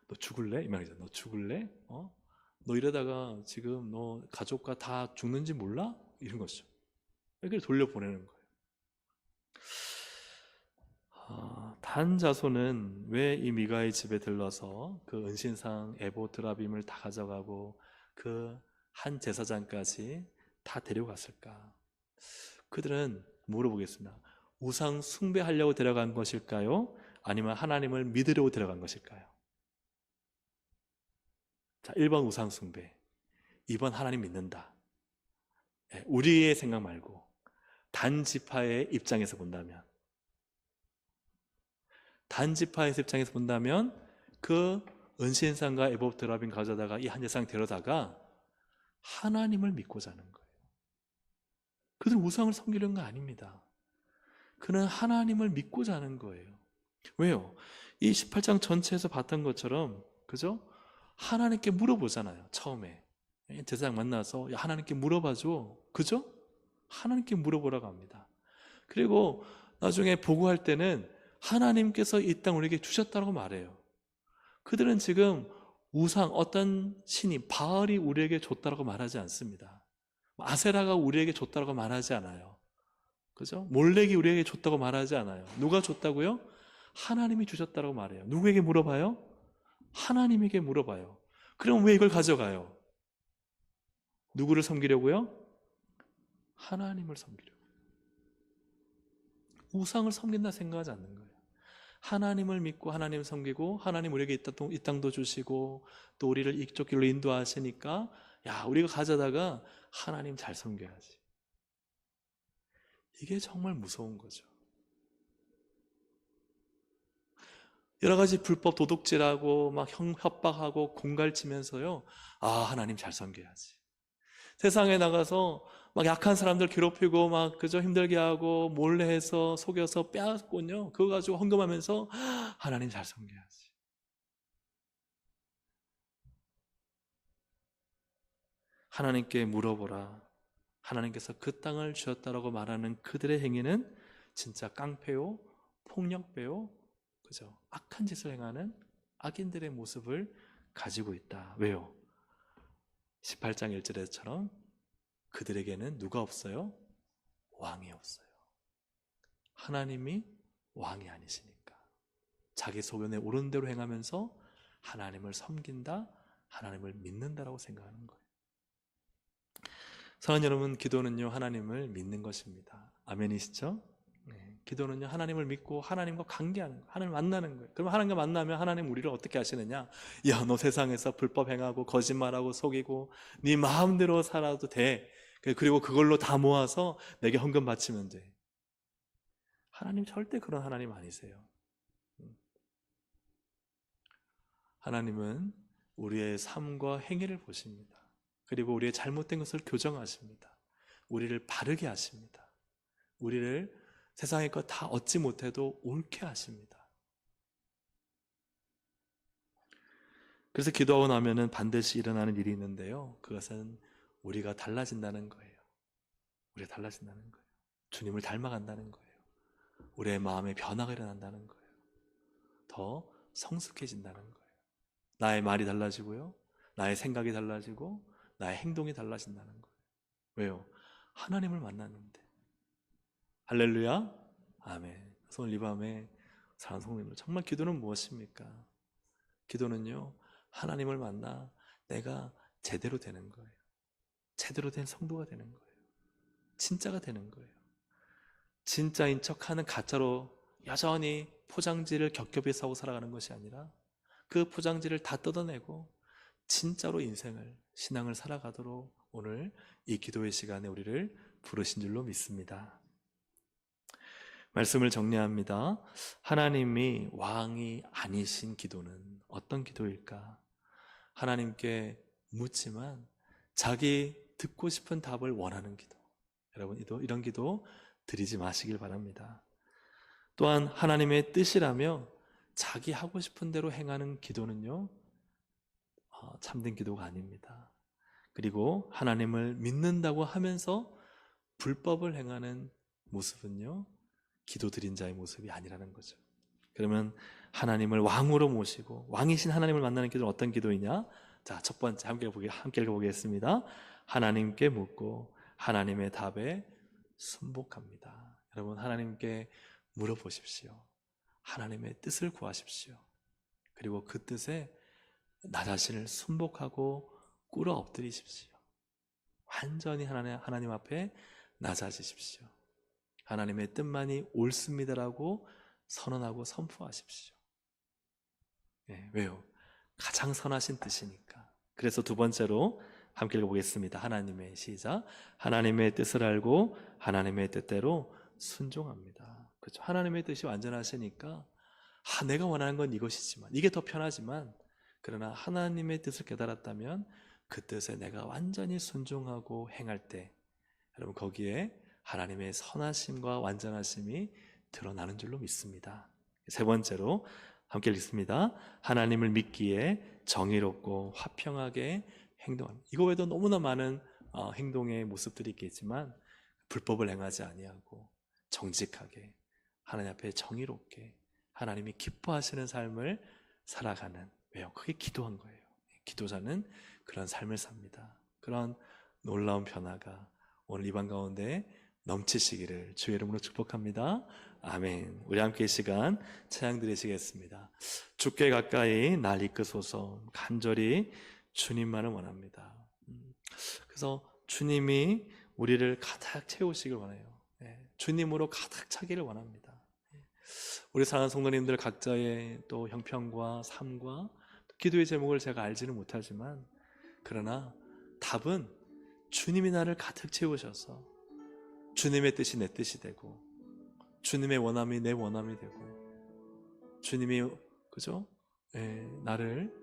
너 죽을래? 이 말이죠. 너 죽을래? 너 이러다가 지금 너 가족과 다 죽는지 몰라? 이런 거죠. 이렇게 돌려보내는 거예요. 단자손은 왜 이 미가의 집에 들러서 그 은신상, 에봇, 드라빔을 다 가져가고 그 한 제사장까지 다 데려갔을까? 그들은 물어보겠습니다. 우상 숭배하려고 데려간 것일까요? 아니면 하나님을 믿으려고 데려간 것일까요? 자, 1번 우상 숭배, 2번 하나님 믿는다. 우리의 생각 말고 단지파의 입장에서 본다면, 단지파의 입장에서 본다면 그 은신상과 애굽 드라빔 가져다가 이 한 제상 데려다가 하나님을 믿고자 하는 거예요. 그들은 우상을 섬기려는 거 아닙니다. 그는 하나님을 믿고자 하는 거예요. 왜요? 이 18장 전체에서 봤던 것처럼, 그죠? 하나님께 물어보잖아요. 처음에 제사장 만나서 하나님께 물어봐줘, 그죠? 하나님께 물어보라고 합니다. 그리고 나중에 보고할 때는 하나님께서 이 땅 우리에게 주셨다고 말해요. 그들은 지금 우상, 어떤 신이 바알이 우리에게 줬다고 말하지 않습니다. 아세라가 우리에게 줬다고 말하지 않아요. 그죠? 몰렉이 우리에게 줬다고 말하지 않아요. 누가 줬다고요? 하나님이 주셨다고 말해요. 누구에게 물어봐요? 하나님에게 물어봐요. 그럼 왜 이걸 가져가요? 누구를 섬기려고요? 하나님을 섬기려고. 우상을 섬긴다 생각하지 않는 거예요. 하나님을 믿고 하나님을 섬기고, 하나님 우리에게 이 땅도 주시고 또 우리를 이쪽 길로 인도하시니까, 야, 우리가 가져다가 하나님 잘 섬겨야지. 이게 정말 무서운 거죠. 여러 가지 불법 도둑질하고 막 협박하고 공갈치면서요, 아, 하나님 잘 섬겨야지. 세상에 나가서 막 약한 사람들 괴롭히고 막 그저 힘들게 하고 몰래 해서 속여서 빼앗군요. 그거 가지고 헌금하면서 하나님 잘 섬겨야지. 하나님께 물어보라. 하나님께서 그 땅을 주었다라고 말하는 그들의 행위는 진짜 깡패요, 폭력배요, 그죠? 악한 짓을 행하는 악인들의 모습을 가지고 있다. 왜요? 18장 1절에처럼 그들에게는 누가 없어요? 왕이 없어요. 하나님이 왕이 아니시니까. 자기 소견에 옳은 대로 행하면서 하나님을 섬긴다, 하나님을 믿는다라고 생각하는 거예요. 사랑하는 여러분, 기도는요, 하나님을 믿는 것입니다. 아멘이시죠? 네, 기도는요, 하나님을 믿고 하나님과 관계하는 거예요. 하나님 만나는 거예요. 그럼 하나님과 만나면 하나님 우리를 어떻게 하시느냐? 야, 너 세상에서 불법 행하고 거짓말하고 속이고 네 마음대로 살아도 돼. 그리고 그걸로 다 모아서 내게 헌금 바치면 돼. 하나님 절대 그런 하나님 아니세요. 하나님은 우리의 삶과 행위를 보십니다. 그리고 우리의 잘못된 것을 교정하십니다. 우리를 바르게 하십니다. 우리를 세상의 것 다 얻지 못해도 옳게 하십니다. 그래서 기도하고 나면은 반드시 일어나는 일이 있는데요, 그것은 우리가 달라진다는 거예요. 우리가 달라진다는 거예요. 주님을 닮아간다는 거예요. 우리의 마음에 변화가 일어난다는 거예요. 더 성숙해진다는 거예요. 나의 말이 달라지고요, 나의 생각이 달라지고 나의 행동이 달라진다는 거예요. 왜요? 하나님을 만났는데. 할렐루야, 아멘. 그래서 오늘 이 밤에 사랑하는 성도님들, 정말 기도는 무엇입니까? 기도는요, 하나님을 만나 내가 제대로 되는 거예요. 제대로 된 성도가 되는 거예요. 진짜가 되는 거예요. 진짜인 척하는 가짜로 여전히 포장지를 겹겹이 싸고 살아가는 것이 아니라 그 포장지를 다 뜯어내고 진짜로 인생을, 신앙을 살아가도록 오늘 이 기도의 시간에 우리를 부르신 줄로 믿습니다. 말씀을 정리합니다. 하나님이 왕이 아니신 기도는 어떤 기도일까? 하나님께 묻지만 자기 듣고 싶은 답을 원하는 기도. 여러분, 이런 기도 드리지 마시길 바랍니다. 또한 하나님의 뜻이라며 자기 하고 싶은 대로 행하는 기도는요, 참된 기도가 아닙니다. 그리고 하나님을 믿는다고 하면서 불법을 행하는 모습은요, 기도 드린 자의 모습이 아니라는 거죠. 그러면 하나님을 왕으로 모시고 왕이신 하나님을 만나는 기도는 어떤 기도이냐? 자, 첫 번째 함께 읽어보겠습니다. 하나님께 묻고 하나님의 답에 순복합니다. 여러분, 하나님께 물어보십시오. 하나님의 뜻을 구하십시오. 그리고 그 뜻에 나 자신을 순복하고 꿇어 엎드리십시오. 완전히 하나님 앞에 낮아지십시오. 하나님의 뜻만이 옳습니다라고 선언하고 선포하십시오. 왜요? 가장 선하신 뜻이니까. 그래서 두 번째로 함께 읽어보겠습니다. 하나님의 시작. 하나님의 뜻을 알고 하나님의 뜻대로 순종합니다. 그렇죠? 하나님의 뜻이 완전하시니까 내가 원하는 건 이것이지만, 이게 더 편하지만, 그러나 하나님의 뜻을 깨달았다면 그 뜻에 내가 완전히 순종하고 행할 때, 여러분 거기에 하나님의 선하심과 완전하심이 드러나는 줄로 믿습니다. 세 번째로 함께 읽습니다. 하나님을 믿기에 정의롭고 화평하게 행동합니다. 이거 외에도 너무나 많은 행동의 모습들이 있겠지만, 불법을 행하지 아니하고 정직하게 하나님 앞에 정의롭게 하나님이 기뻐하시는 삶을 살아가는, 왜요? 그게 기도한 거예요. 기도자는 그런 삶을 삽니다. 그런 놀라운 변화가 오늘 이방 가운데 넘치시기를 주의 이름으로 축복합니다. 아멘. 우리 함께 이 시간 찬양 드리시겠습니다. 주께 가까이 날 이끄소서. 간절히 주님만을 원합니다. 그래서 주님이 우리를 가득 채우시길 원해요. 주님으로 가득 차기를 원합니다. 우리 사랑하는 성도님들 각자의 또 형편과 삶과 기도의 제목을 제가 알지는 못하지만, 그러나 답은 주님이 나를 가득 채우셔서 주님의 뜻이 내 뜻이 되고, 주님의 원함이 내 원함이 되고, 주님이 그죠? 나를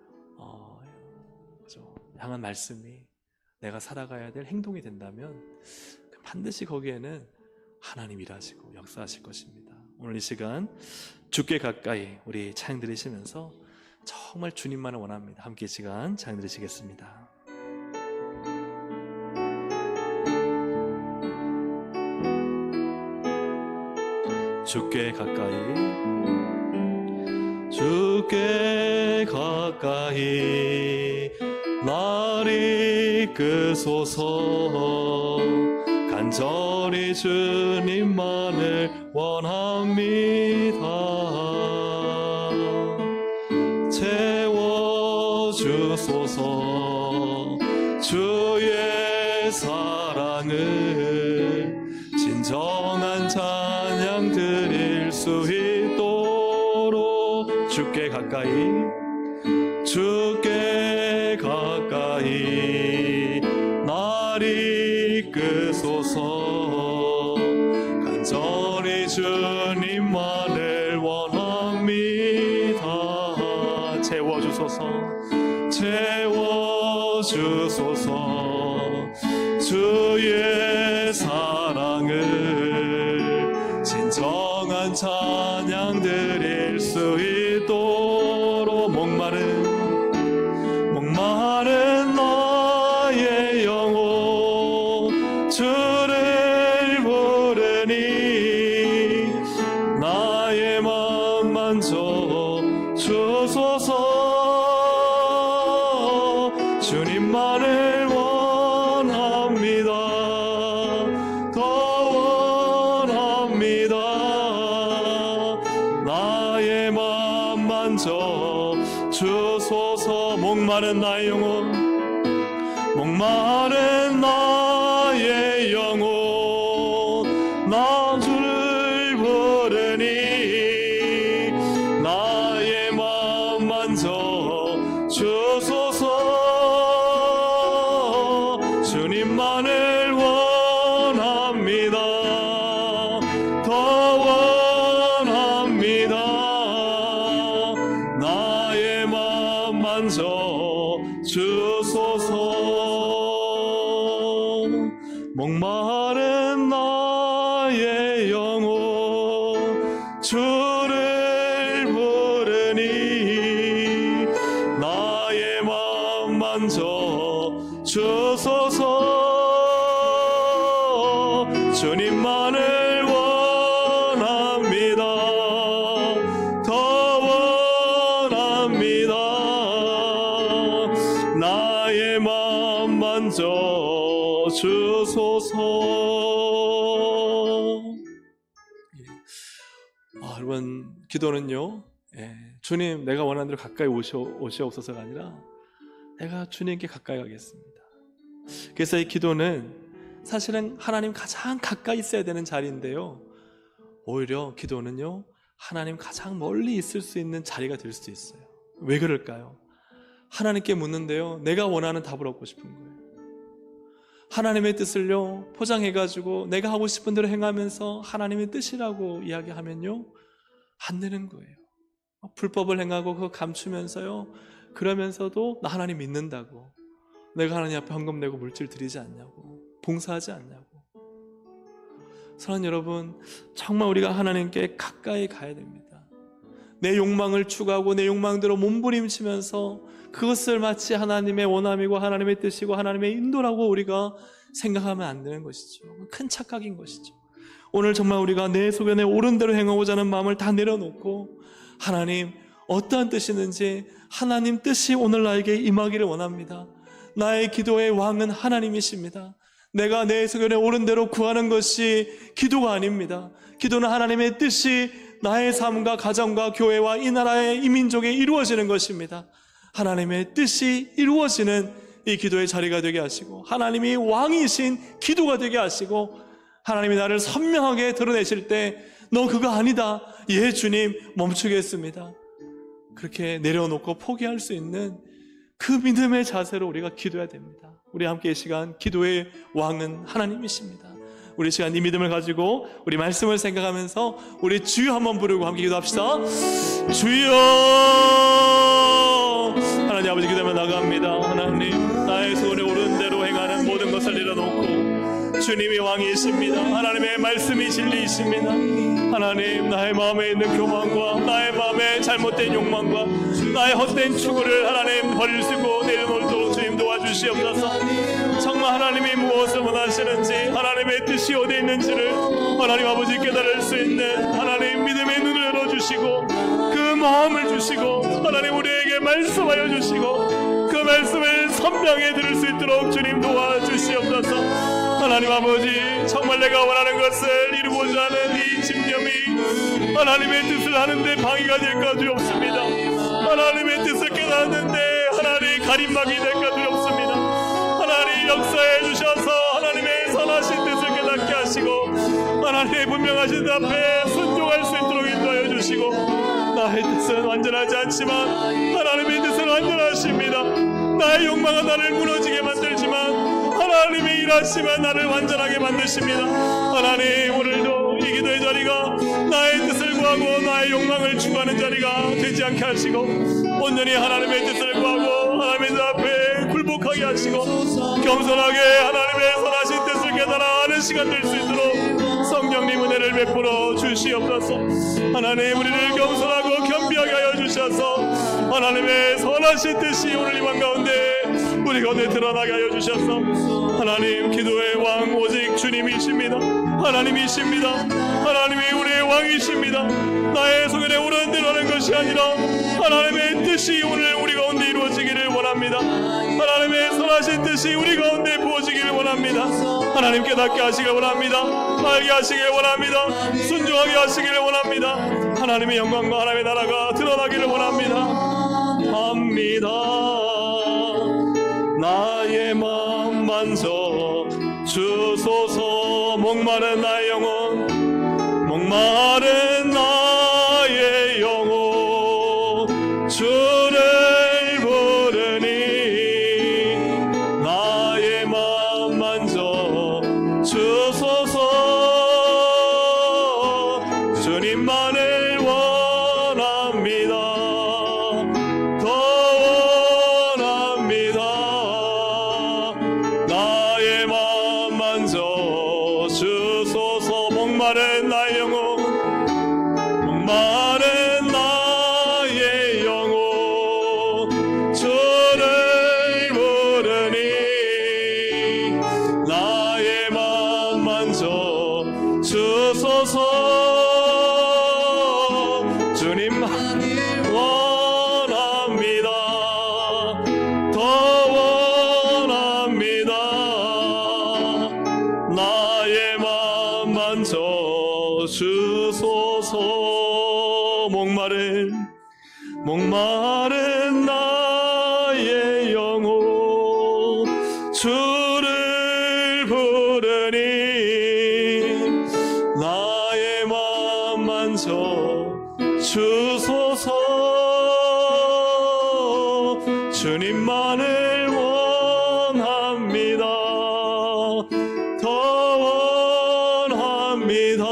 그죠? 향한 말씀이 내가 살아가야 될 행동이 된다면 반드시 거기에는 하나님 일하시고 역사하실 것입니다. 오늘 이 시간 주께 가까이 우리 찬양 드리시면서 정말 주님만을 원합니다. 함께 이 시간 찬양 드리시겠습니다. 주께 가까이, 주께 가까이 날 이끄소서. 간절히 주님만을 원합니다. 채워주소서. 주의 사랑을 진정한 찬양 드릴 수 있도록 주께 가까이, 주께 가까이 날 이끄소서. 간절히 주님만을 원합니다. 채워주소서. 채워주소서. 주의 사랑을 진정한 찬양 드릴 수 있도록 목마른 나의 영혼 주를 부르니 나의 맘 만져 주소서. 주님만을 원합니다. 더 원합니다. 나의 맘 만져 주소서. 목마른 나의 영혼, 목마른 나의 영혼 나 주를 부르니 나의 맘 만져 주소서. 주님만을 원합니다. 더 원합니다. 나의 맘 만져 주소서. 목마른 나의 영혼 주를 부르니 나의 맘 만져 주소서. 주님만을 원합니다. 더 원합니다. 나의 맘 만져 주소서. 여러분, 기도는요, 주님 내가 원하는 대로 가까이 오시옵소서가 아니라 내가 주님께 가까이 가겠습니다. 그래서 이 기도는 사실은 하나님 가장 가까이 있어야 되는 자리인데요, 오히려 기도는요 하나님 가장 멀리 있을 수 있는 자리가 될 수 있어요. 왜 그럴까요? 하나님께 묻는데요, 내가 원하는 답을 얻고 싶은 거예요. 하나님의 뜻을요 포장해가지고 내가 하고 싶은 대로 행하면서 하나님의 뜻이라고 이야기하면요 안 되는 거예요. 불법을 행하고 그거 감추면서요, 그러면서도 나 하나님 믿는다고, 내가 하나님 앞에 헌금 내고 물질 드리지 않냐고, 봉사하지 않냐고. 사랑하는 여러분, 정말 우리가 하나님께 가까이 가야 됩니다. 내 욕망을 추구하고 내 욕망대로 몸부림치면서 그것을 마치 하나님의 원함이고 하나님의 뜻이고 하나님의 인도라고 우리가 생각하면 안 되는 것이죠. 큰 착각인 것이죠. 오늘 정말 우리가 내 소견에 옳은 대로 행하고자 하는 마음을 다 내려놓고, 하나님 어떠한 뜻이든지 하나님 뜻이 오늘 나에게 임하기를 원합니다. 나의 기도의 왕은 하나님이십니다. 내가 내 소견에 옳은 대로 구하는 것이 기도가 아닙니다. 기도는 하나님의 뜻이 나의 삶과 가정과 교회와 이 나라의 이 민족에 이루어지는 것입니다. 하나님의 뜻이 이루어지는 이 기도의 자리가 되게 하시고, 하나님이 왕이신 기도가 되게 하시고, 하나님이 나를 선명하게 드러내실 때 너 그거 아니다, 예 주님 멈추겠습니다, 그렇게 내려놓고 포기할 수 있는 그 믿음의 자세로 우리가 기도해야 됩니다. 우리 함께 이 시간 기도의 왕은 하나님이십니다. 우리 시간 이 믿음을 가지고 우리 말씀을 생각하면서 우리 주여 한번 부르고 함께 기도합시다. 주여. 하나님 아버지, 기도하며 나갑니다. 하나님, 나의 소원에 오른 대로 행하는 모든 것을 내려놓고 주님이 왕이십니다. 하나님의 말씀이 진리이십니다. 하나님, 나의 마음에 있는 교만과 나의 마음에 잘못된 욕망과 나의 헛된 추구를 하나님 버릴 수 있고 내려놓도록 주님 도와주시옵소서. 정말 하나님이 무엇을 원하시는지, 하나님의 뜻이 어디에 있는지를 하나님 아버지 깨달을 수 있는 하나님 믿음의 눈을 열어주시고 그 마음을 주시고 하나님 우리에게 말씀하여 주시고 그 말씀을 선명히 들을 수 있도록 주님 도와주시옵소서. 하나님 아버지, 정말 내가 원하는 것을 이루고자 하는 이 집념이 하나님의 뜻을 하는데 방해가 될까 두렵습니다. 하나님의 뜻을 깨닫는데 하나님 가림막이 될까 두렵습니다. 하나님 역사해 주셔서 하나님의 선하신 뜻을 깨닫게 하시고 하나님의 분명하신 앞에 순종할 수 있도록 인도하여 주시고, 나의 뜻은 완전하지 않지만 하나님의 뜻은 완전하십니다. 나의 욕망은 나를 무너지게 만들지만 하나님이 일하시면 나를 완전하게 만드십니다. 하나님, 오늘도 이 기도의 자리가 나의 뜻을 구하고 나의 욕망을 추구하는 자리가 되지 않게 하시고 온전히 하나님의 뜻을 구하고 하나님의 앞에 굴복하게 하시고 겸손하게 하나님의 선하신 뜻을 깨달아 하는 시간 될 수 있도록 성령님 은혜를 베풀어 주시옵소서. 하나님, 우리를 겸손하고 겸비하게 하여 주셔서 하나님의 선하신 뜻이 오늘 이방 가운데 우리 가운데 드러나게 하여 주셔서, 하나님 기도의 왕 오직 주님이십니다. 하나님이십니다. 하나님이 우리의 왕이십니다. 나의 소견에 옳은 대로 하는 것이 아니라 하나님의 뜻이 오늘 우리 가운데 이루어지기를 원합니다. 하나님의 선하신 뜻이 우리 가운데 부어지기를 원합니다. 하나님 깨닫게 하시길 원합니다. 알게 하시길 원합니다. 순종하게 하시기를 원합니다. 하나님의 영광과 하나님의 나라가 드러나기를 원합니다. 나의 마음 만져 주소서. 목마른 나의 영혼, 목마른 나의 영혼 주를 부르니 나의 마음 만져 주소서. 주님만을 원합니다. 나의 마음 만져 주소서. 목마른 나의 영혼, 목마른 나의 영혼 주를 부르니 나의 마음 만져 주소서. 주님만을 원합니다. 더 원합니다. 나의 마음 만져 주소서. 목마른 나의 영혼 주를 부르니 구합니다.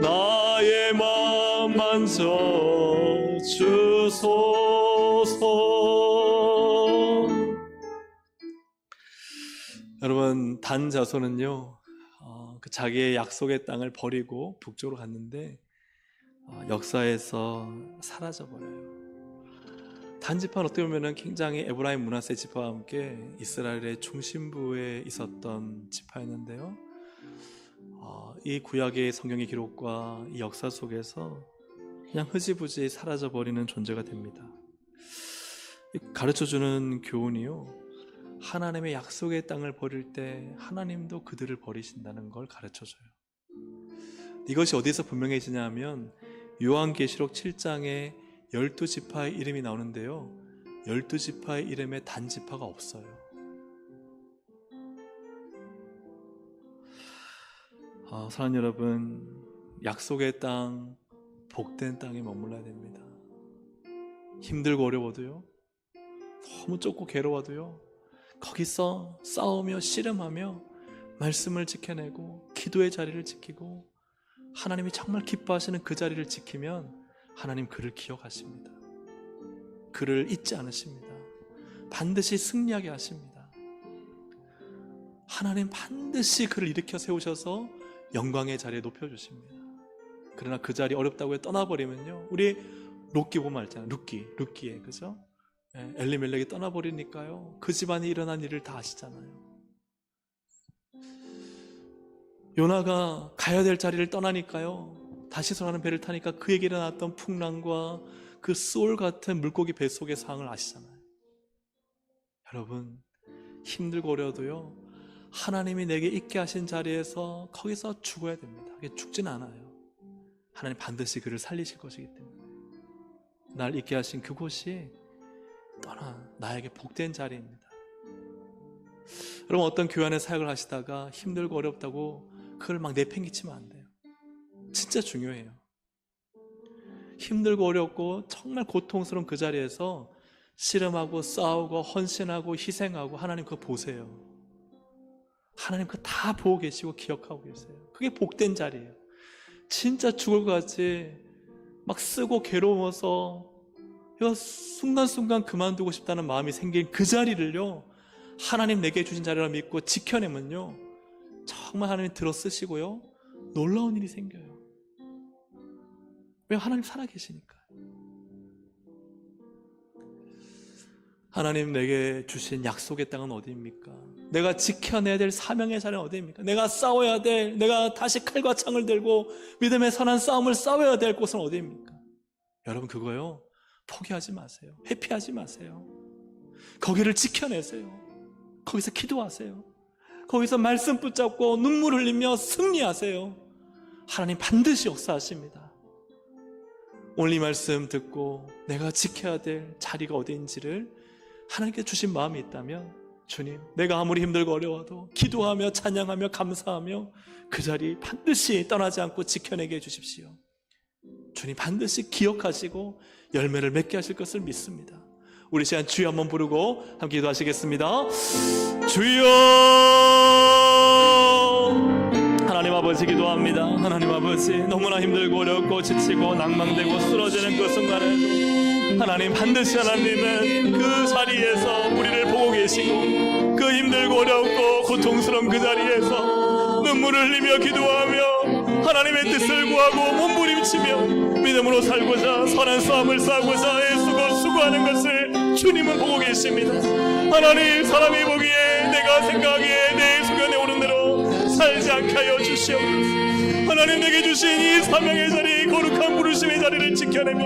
나의 마음 만져주소서. 여러분, 단 자손은요, 그 자기의 약속의 땅을 버리고 북쪽으로 갔는데 역사에서 사라져버려요. 단지파는 어떻게 보면 굉장히 에브라임 므낫세 지파와 함께 이스라엘의 중심부에 있었던 지파였는데요, 이 구약의 성경의 기록과 이 역사 속에서 그냥 흐지부지 사라져버리는 존재가 됩니다. 가르쳐주는 교훈이요, 하나님의 약속의 땅을 버릴 때 하나님도 그들을 버리신다는 걸 가르쳐줘요. 이것이 어디서 분명해지냐면 요한계시록 7장에 12지파의 이름이 나오는데요, 12지파의 이름에 단지파가 없어요. 사랑하는 여러분, 약속의 땅, 복된 땅에 머물러야 됩니다. 힘들고 어려워도요, 너무 좁고 괴로워도요, 거기서 싸우며 씨름하며 말씀을 지켜내고 기도의 자리를 지키고 하나님이 정말 기뻐하시는 그 자리를 지키면 하나님 그를 기억하십니다. 그를 잊지 않으십니다. 반드시 승리하게 하십니다. 하나님 반드시 그를 일으켜 세우셔서 영광의 자리에 높여주십니다. 그러나 그 자리 어렵다고 해 떠나버리면요, 우리 롯기 보면 알잖아요. 룻기에, 그죠? 엘리멜렉이 떠나버리니까요, 그 집안에 일어난 일을 다 아시잖아요. 요나가 가야 될 자리를 떠나니까요, 다시서라는 배를 타니까 그에게 일어났던 풍랑과 그 수올 같은 물고기 뱃속의 상황을 아시잖아요. 여러분, 힘들고 어려도요, 하나님이 내게 있게 하신 자리에서 거기서 죽어야 됩니다. 죽진 않아요. 하나님 반드시 그를 살리실 것이기 때문에 날 있게 하신 그곳이 나에게 복된 자리입니다. 여러분, 어떤 교회 안에 사역을 하시다가 힘들고 어렵다고 그걸 막 내팽개치면 안 돼요. 진짜 중요해요. 힘들고 어렵고 정말 고통스러운 그 자리에서 씨름하고 싸우고 헌신하고 희생하고 하나님 그거 보세요. 하나님 그거 다 보고 계시고 기억하고 계세요. 그게 복된 자리예요. 진짜 죽을 것 같이 막 쓰고 괴로워서 이거 순간순간 그만두고 싶다는 마음이 생긴 그 자리를요, 하나님 내게 주신 자리라 믿고 지켜내면요, 정말 하나님 들어 쓰시고요, 놀라운 일이 생겨요. 왜? 하나님 살아계시니까요. 하나님 내게 주신 약속의 땅은 어디입니까? 내가 지켜내야 될 사명의 자리는 어디입니까? 내가 싸워야 될, 내가 다시 칼과 창을 들고 믿음의 선한 싸움을 싸워야 될 곳은 어디입니까? 여러분, 그거요, 포기하지 마세요. 회피하지 마세요. 거기를 지켜내세요. 거기서 기도하세요. 거기서 말씀 붙잡고 눈물 흘리며 승리하세요. 하나님 반드시 역사하십니다. 오늘 이 말씀 듣고 내가 지켜야 될 자리가 어디인지를 하나님께 주신 마음이 있다면, 주님, 내가 아무리 힘들고 어려워도 기도하며 찬양하며 감사하며 그 자리 반드시 떠나지 않고 지켜내게 해주십시오. 주님 반드시 기억하시고 열매를 맺게 하실 것을 믿습니다. 우리 시간 주여 한번 부르고 함께 기도하시겠습니다. 주여! 하나님 아버지 기도합니다. 하나님 아버지, 너무나 힘들고 어렵고 지치고 낭망되고 쓰러지는 그 순간에도 하나님 반드시 하나님은 그 자리에서 우리를 보고 계시고 그 힘들고 어렵고 고통스러운 그 자리에서 눈물을 흘리며 기도하며 하나님의 뜻을 구하고 몸부림치며 믿음으로 살고자 선한 싸움을 싸고자 애쓰고 수고하는 것을 주님은 보고 계십니다. 하나님, 사람이 보기에 내가 생각하기에 내 소견에 오른 대로 살지 않게 하여 주시옵소서. 하나님 내게 주신 이 사명의 자리, 거룩한 부르심의 자리를 지켜내며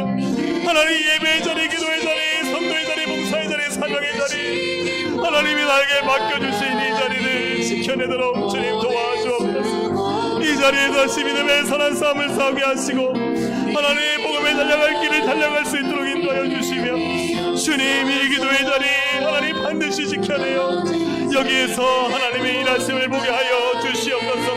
하나님 예배의 자리, 기도의 자리, 선도의 자리, 봉사의 자리, 사명의 자리, 하나님이 나에게 맡겨주신 이 자리를 지켜내도록 주님 도와주옵소서. 이 자리에 다시 믿음의 선한 싸움을 싸우게 하시고 하나님 복음에 달려갈 길을 달려갈 수 있도록 인도하여 주시며 주님 이 기도의 자리 하나님 반드시 지켜내요 여기에서 하나님의 일하심을 보게 하여 주시옵소서.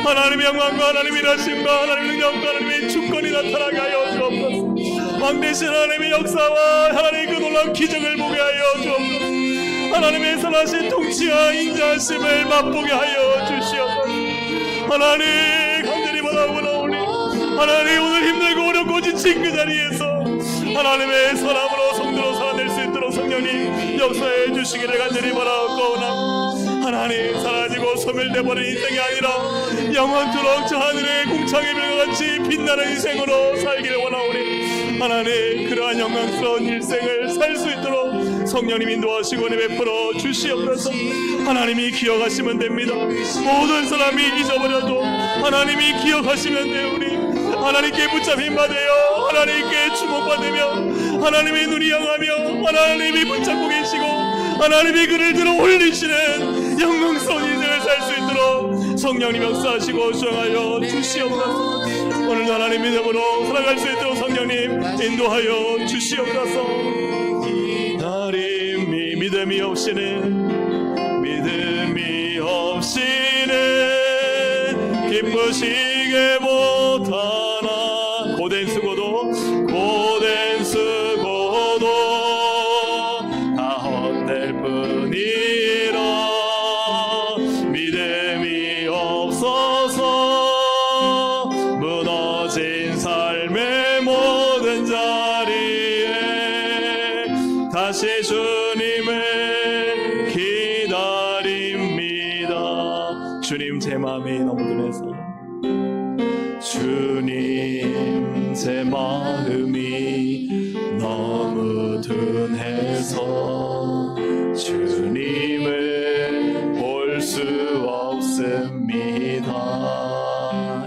하나님의 영광과 하나님의 일하심과 하나님의 능력과 하나님의 주권이 나타나게 하여 주옵소서. 왕대신 하나님의 역사와 하나님의 그 놀라운 기적을 보게 하여 주옵소서. 하나님의 선하신 통치와 인자하심을 맛보게 하여 주시옵소서. 하나님 간절히 바라보나오니 하나님 오늘 힘들고 어렵고 지친 그 자리에서 하나님의 선함으로 성도로 살아낼 수 있도록 성령님 역사해 주시기를 간절히 바라옵고나 하나님 사라지고 소멸돼버린 인생이 아니라 영원토록 저 하늘의 공창의 별과 같이 빛나는 인생으로 살기를 원하오니 하나님 그러한 영광스러운 일생을 살 수 있도록 성령님 인도하시고 은혜 베풀어 주시옵소서. 하나님이 기억하시면 됩니다. 모든 사람이 잊어버려도 하나님이 기억하시면 되오니 하나님께 붙잡힌 바 되어 하나님께 주목받으며 하나님의 눈이 향하며 하나님이 붙잡고 계시고 하나님이 그를 들어 올리시는 영광스러운 인생을 살 수 있도록 성령님 역사하시고 수행하여 주시옵소서. 오늘도 하나님 믿음으로 살아갈 수 있도록 성령님 인도하여 주시옵소서. 기다림이 믿음이 없이는 기쁘시게 못하나 고된 수고도 다 헛될 뿐이라 믿음이 없어서 무너진 삶의 모든 자리에 다시 주님을 기다립니다. 주님 제 마음이 너무 둔해서 주님 제 마음이 너무 둔해서 주님을 볼 수 없습니다.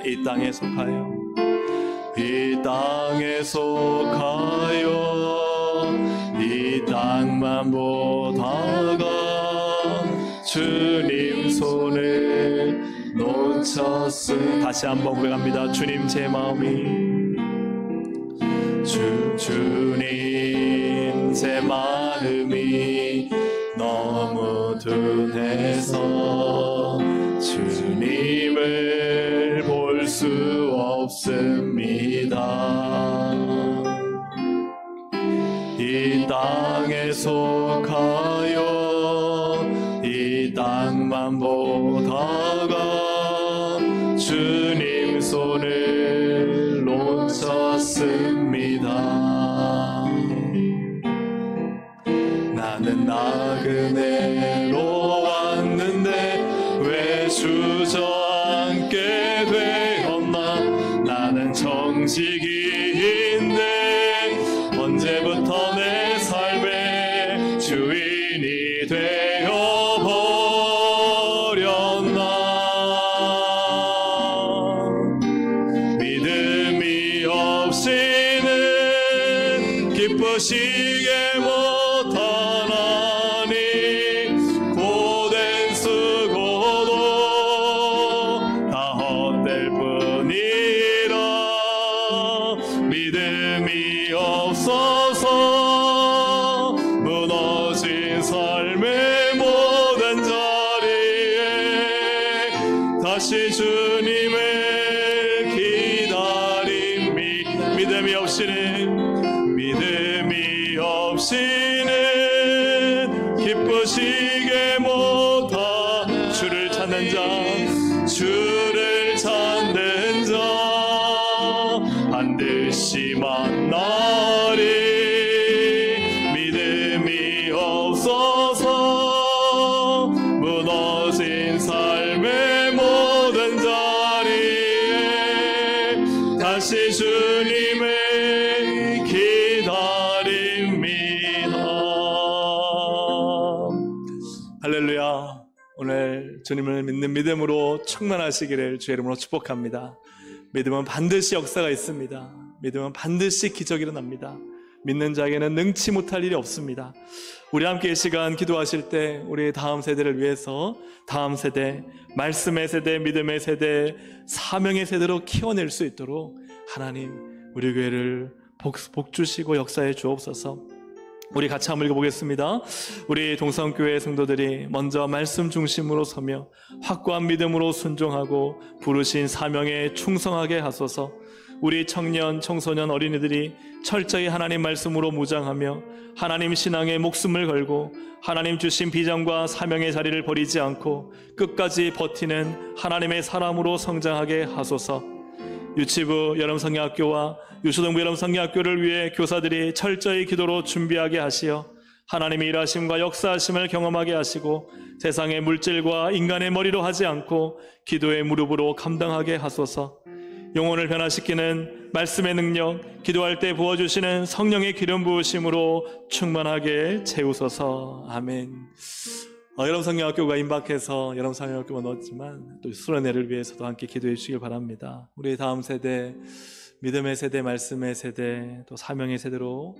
이 땅에 속하여 이 땅에 속하여 이 땅만 보다가 주님 손을 놓쳤음. 다시 한번 고백합니다. 주님 제 마음이 주님 제 마음이 너무 둔해서 주님을 볼 수 없습니다. 이 땅에 속하여 이 땅만 보다가 주님 손을 놓쳤습니다. 나는 나그네로 왔는데 왜 주저앉게 되었나. 나는 정직이인데 언제부터 내 삶의 주인이 되어버렸나. 믿음이 없이는 기쁘시게 못하나니 고된 수고도 다 헛될 뿐이라. 믿음이 없어서 무너진 삶의 모든 자리에 다시 주님을 기다림이. 믿음이 없이는 기쁘시게 못하. 주를 찾는 자 반드시 만나리. 믿음이 없어서 무너진 삶의 모든 자리에 다시 주님을 기다립니다. 할렐루야. 오늘 주님을 믿는 믿음으로 충만하시기를 주의 이름으로 축복합니다. 믿음은 반드시 역사가 있습니다. 믿음은 반드시 기적이 일어납니다. 믿는 자에게는 능치 못할 일이 없습니다. 우리 함께 이 시간 기도하실 때 우리 다음 세대를 위해서 다음 세대, 말씀의 세대, 믿음의 세대, 사명의 세대로 키워낼 수 있도록 하나님 우리 교회를 복 주시고 역사해 주옵소서. 우리 같이 한번 읽어보겠습니다. 우리 동성교회 성도들이 먼저 말씀 중심으로 서며 확고한 믿음으로 순종하고 부르신 사명에 충성하게 하소서. 우리 청년, 청소년, 어린이들이 철저히 하나님 말씀으로 무장하며 하나님 신앙에 목숨을 걸고 하나님 주신 비전과 사명의 자리를 버리지 않고 끝까지 버티는 하나님의 사람으로 성장하게 하소서. 유치부 여름성경학교와 유초등부 여름성경학교를 위해 교사들이 철저히 기도로 준비하게 하시어 하나님의 일하심과 역사하심을 경험하게 하시고 세상의 물질과 인간의 머리로 하지 않고 기도의 무릎으로 감당하게 하소서. 영혼을 변화시키는 말씀의 능력, 기도할 때 부어주시는 성령의 기름 부으심으로 충만하게 채우소서. 아멘. 여름성경학교가 임박해서 여름성경학교가 넣었지만 또 수련회를 위해서도 함께 기도해 주시길 바랍니다. 우리 다음 세대, 믿음의 세대, 말씀의 세대, 또 사명의 세대로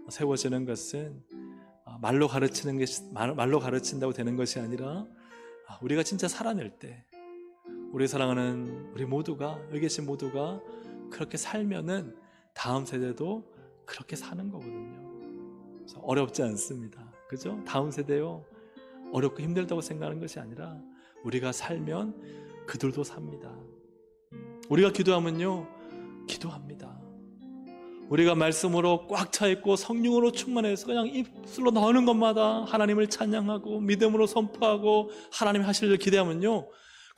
세워지는 것은 말로 가르친다고 되는 것이 아니라 우리가 진짜 살아낼 때 우리 사랑하는 우리 모두가, 여기 계신 모두가 그렇게 살면은 다음 세대도 그렇게 사는 거거든요. 그래서 어렵지 않습니다. 그죠? 다음 세대요, 어렵고 힘들다고 생각하는 것이 아니라 우리가 살면 그들도 삽니다. 우리가 기도하면요, 기도합니다. 우리가 말씀으로 꽉 차 있고 성령으로 충만해서 그냥 입술로 나오는 것마다 하나님을 찬양하고 믿음으로 선포하고 하나님 하실 일 기대하면요,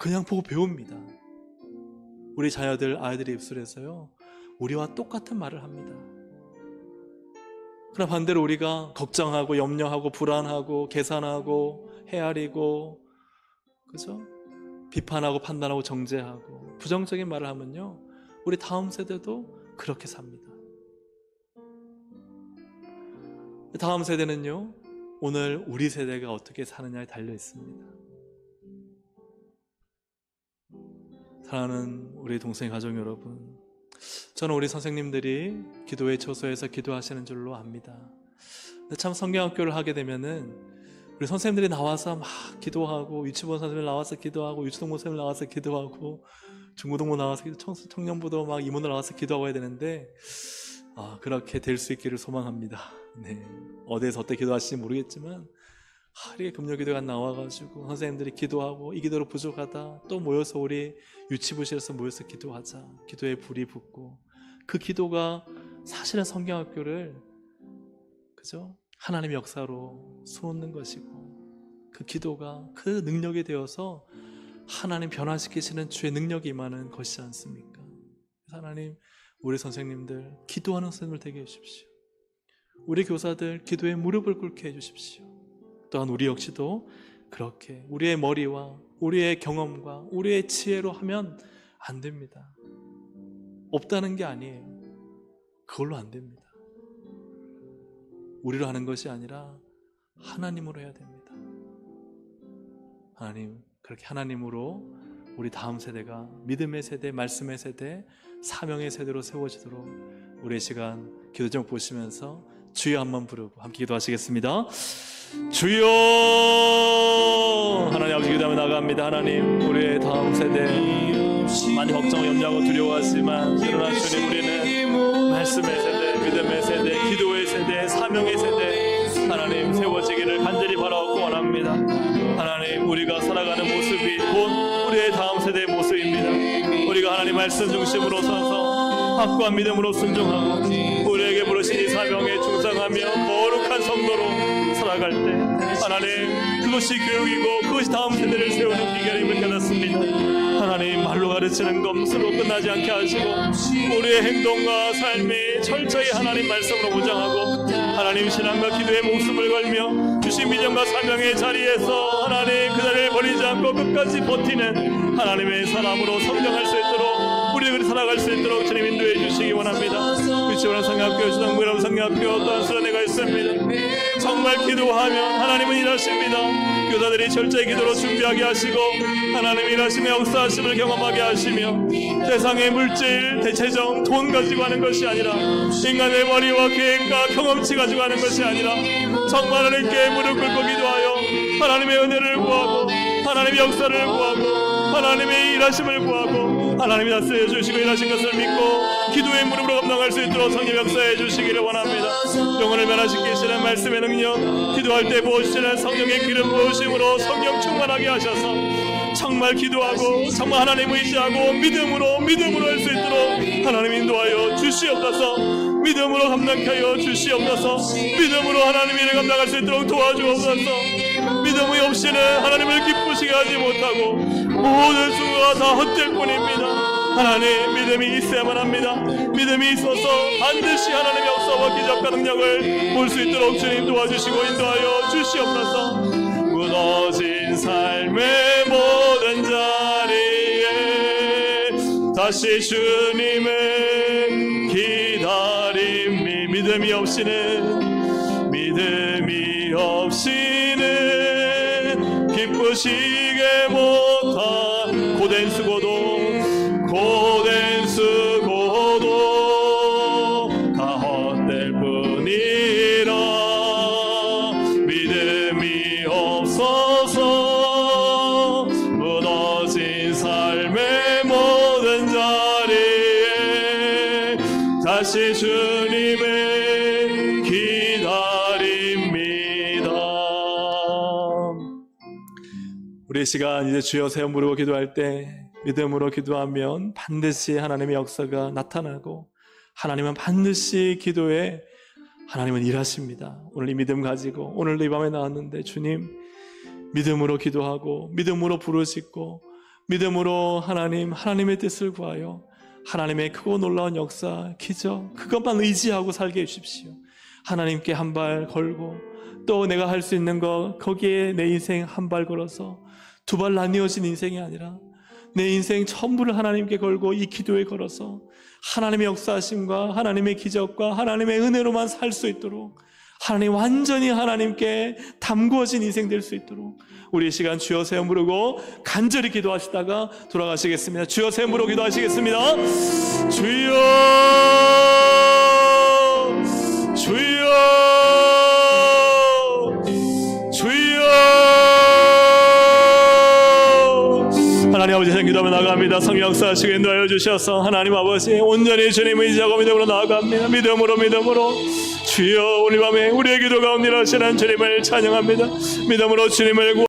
그냥 보고 배웁니다. 우리 자녀들, 아이들의 입술에서요, 우리와 똑같은 말을 합니다. 그러나 반대로 우리가 걱정하고 염려하고 불안하고 계산하고 헤아리고, 그죠? 비판하고 판단하고 정죄하고 부정적인 말을 하면요, 우리 다음 세대도 그렇게 삽니다. 다음 세대는요, 오늘 우리 세대가 어떻게 사느냐에 달려 있습니다. 사랑하는 우리 동생 가족 여러분, 저는 우리 선생님들이 기도의 처소에서 기도하시는 줄로 압니다. 근데 참 성경학교를 하게 되면은 우리 선생님들이 나와서 막 기도하고, 유치원 선생님들 나와서 기도하고, 유초등부 선생님 나와서 기도하고, 중고등부 나와서 청년부도 막 임원들 나와서 기도하고 해야 되는데, 그렇게 될 수 있기를 소망합니다. 네, 어디에서 어떻게 기도하실지 모르겠지만 이렇게 금요기도가 나와가지고 선생님들이 기도하고, 이 기도로 부족하다, 또 모여서 우리 유치부실에서 모여서 기도하자, 기도에 불이 붙고, 그 기도가 사실은 성경학교를, 그죠? 하나님의 역사로 수놓는 것이고, 그 기도가 그 능력이 되어서 하나님 변화시키시는 주의 능력이 임하는 것이지 않습니까? 하나님, 우리 선생님들 기도하는 선생님을 되게 해주십시오. 우리 교사들 기도에 무릎을 꿇게 해주십시오. 또한 우리 역시도 그렇게 우리의 머리와 우리의 경험과 우리의 지혜로 하면 안 됩니다. 없다는 게 아니에요. 그걸로 안 됩니다. 우리로 하는 것이 아니라 하나님으로 해야 됩니다. 하나님, 그렇게 하나님으로 우리 다음 세대가 믿음의 세대, 말씀의 세대, 사명의 세대로 세워지도록 우리의 시간 기도 제목 보시면서 주여 한번 부르고 함께 기도하시겠습니다. 주여! 하나님 아버지, 기도하며 나갑니다. 하나님, 우리의 다음 세대 많이 걱정, 염려하고 두려워하지만 그러나 주님, 우리는 말씀의 세대, 믿음의 세대, 기도의 세대, 사명의 세대 하나님 세워지기를 간절히 바라고 원합니다. 하나님, 우리가 살아가는 모습이 곧 우리의 다음 세대의 모습입니다. 우리가 하나님 말씀 중심으로 서서 확고한 믿음으로 순종하고 우리에게 부르신 이 사명에 충성하며 거룩한 성도로 살아갈 때 하나님, 그것이 교육이고 그것이 다음 세대를 세우는 비결임을 깨닫습니다. 하나님, 말로 가르치는 것으로 끝나지 않게 하시고 우리의 행동과 삶이 철저히 하나님 말씀으로 무장하고 하나님 신앙과 기도에 목숨을 걸며 주신 비전과 사명의 자리에서 하나님 그 자리를 버리지 않고 끝까지 버티는 하나님의 사람으로 성장할 수 있도록, 우리가 살아갈 수 있도록 주님 인도해 주시기 원합니다. 유치원 성경학교, 유초등부 성경학교 또한 수련회가 있습니다. 정말 기도하면 하나님은 일하십니다. 교사들이 철저히 기도로 준비하게 하시고 하나님 일하심의 역사하심을 경험하게 하시며 세상의 물질, 대체적, 돈 가지고 하는 것이 아니라 인간의 머리와 계획과 경험치 가지고 하는 것이 아니라 정말 하나님께 무릎 꿇고 기도하여 하나님의 은혜를 구하고 하나님의 역사를 구하고 하나님의 일하심을 구하고 하나님이 다스려 주시고 일하신 것을 믿고 기도의 무릎으로 감당할 수 있도록 성령 역사해 주시기를 원합니다. 영혼을 변화시키시는 말씀의 능력, 기도할 때 부어주시는 성령의 기름 부으심으로 성령 충만하게 하셔서 정말 기도하고 정말 하나님 의지하고 믿음으로 할 수 있도록 하나님 인도하여 주시옵소서. 믿음으로 감당케 하여 주시옵소서. 믿음으로 하나님 일을 감당할 수 있도록 도와주옵소서. 믿음이 없이는 하나님을 기쁘시게 하지 못하고 모든 수고가 다 헛될 뿐입니다. 하나님, 믿음이 있어야만 합니다. 믿음이 있어서 반드시 하나님의 역사와 기적과 능력을 볼 수 있도록 주님 도와주시고 인도하여 주시옵소서. 무너진 삶의 모든 자리에 다시 주님을 기다림이 믿음이 없이는 기쁘시게 못한 고된 수고도 다 헛될 뿐이라. 믿음이 없어서 무너진 삶의 모든 자리에 다시 주님을 기다립니다. 우리 시간 이제 주여 세 번 부르고 기도할 때 믿음으로 기도하면 반드시 하나님의 역사가 나타나고 하나님은 반드시 기도에 하나님은 일하십니다. 오늘 이 믿음 가지고 오늘도 이 밤에 나왔는데 주님 믿음으로 기도하고 믿음으로 부르짖고 믿음으로 하나님의 뜻을 구하여 하나님의 크고 놀라운 역사, 기적 그것만 의지하고 살게 해주십시오. 하나님께 한 발 걸고 또 내가 할 수 있는 것 거기에 내 인생 한 발 걸어서 두 발 나뉘어진 인생이 아니라 내 인생 전부를 하나님께 걸고 이 기도에 걸어서 하나님의 역사하심과 하나님의 기적과 하나님의 은혜로만 살 수 있도록 하나님 완전히 하나님께 담구어진 인생 될 수 있도록 우리 이 시간 주여 세 번 부르고 간절히 기도하시다가 돌아가시겠습니다. 주여 세 번 부르고 기도하시겠습니다. 주여 주여 하나님 아버지 기도하며 나아갑니다. 성령 역사하시고 인도하여 주셔서 하나님 아버지 온전히 주님 의지하고 믿음으로 나아갑니다. 믿음으로 주여 오늘 밤에 우리의 기도 가운데 하시는 주님을 찬양합니다. 믿음으로 주님을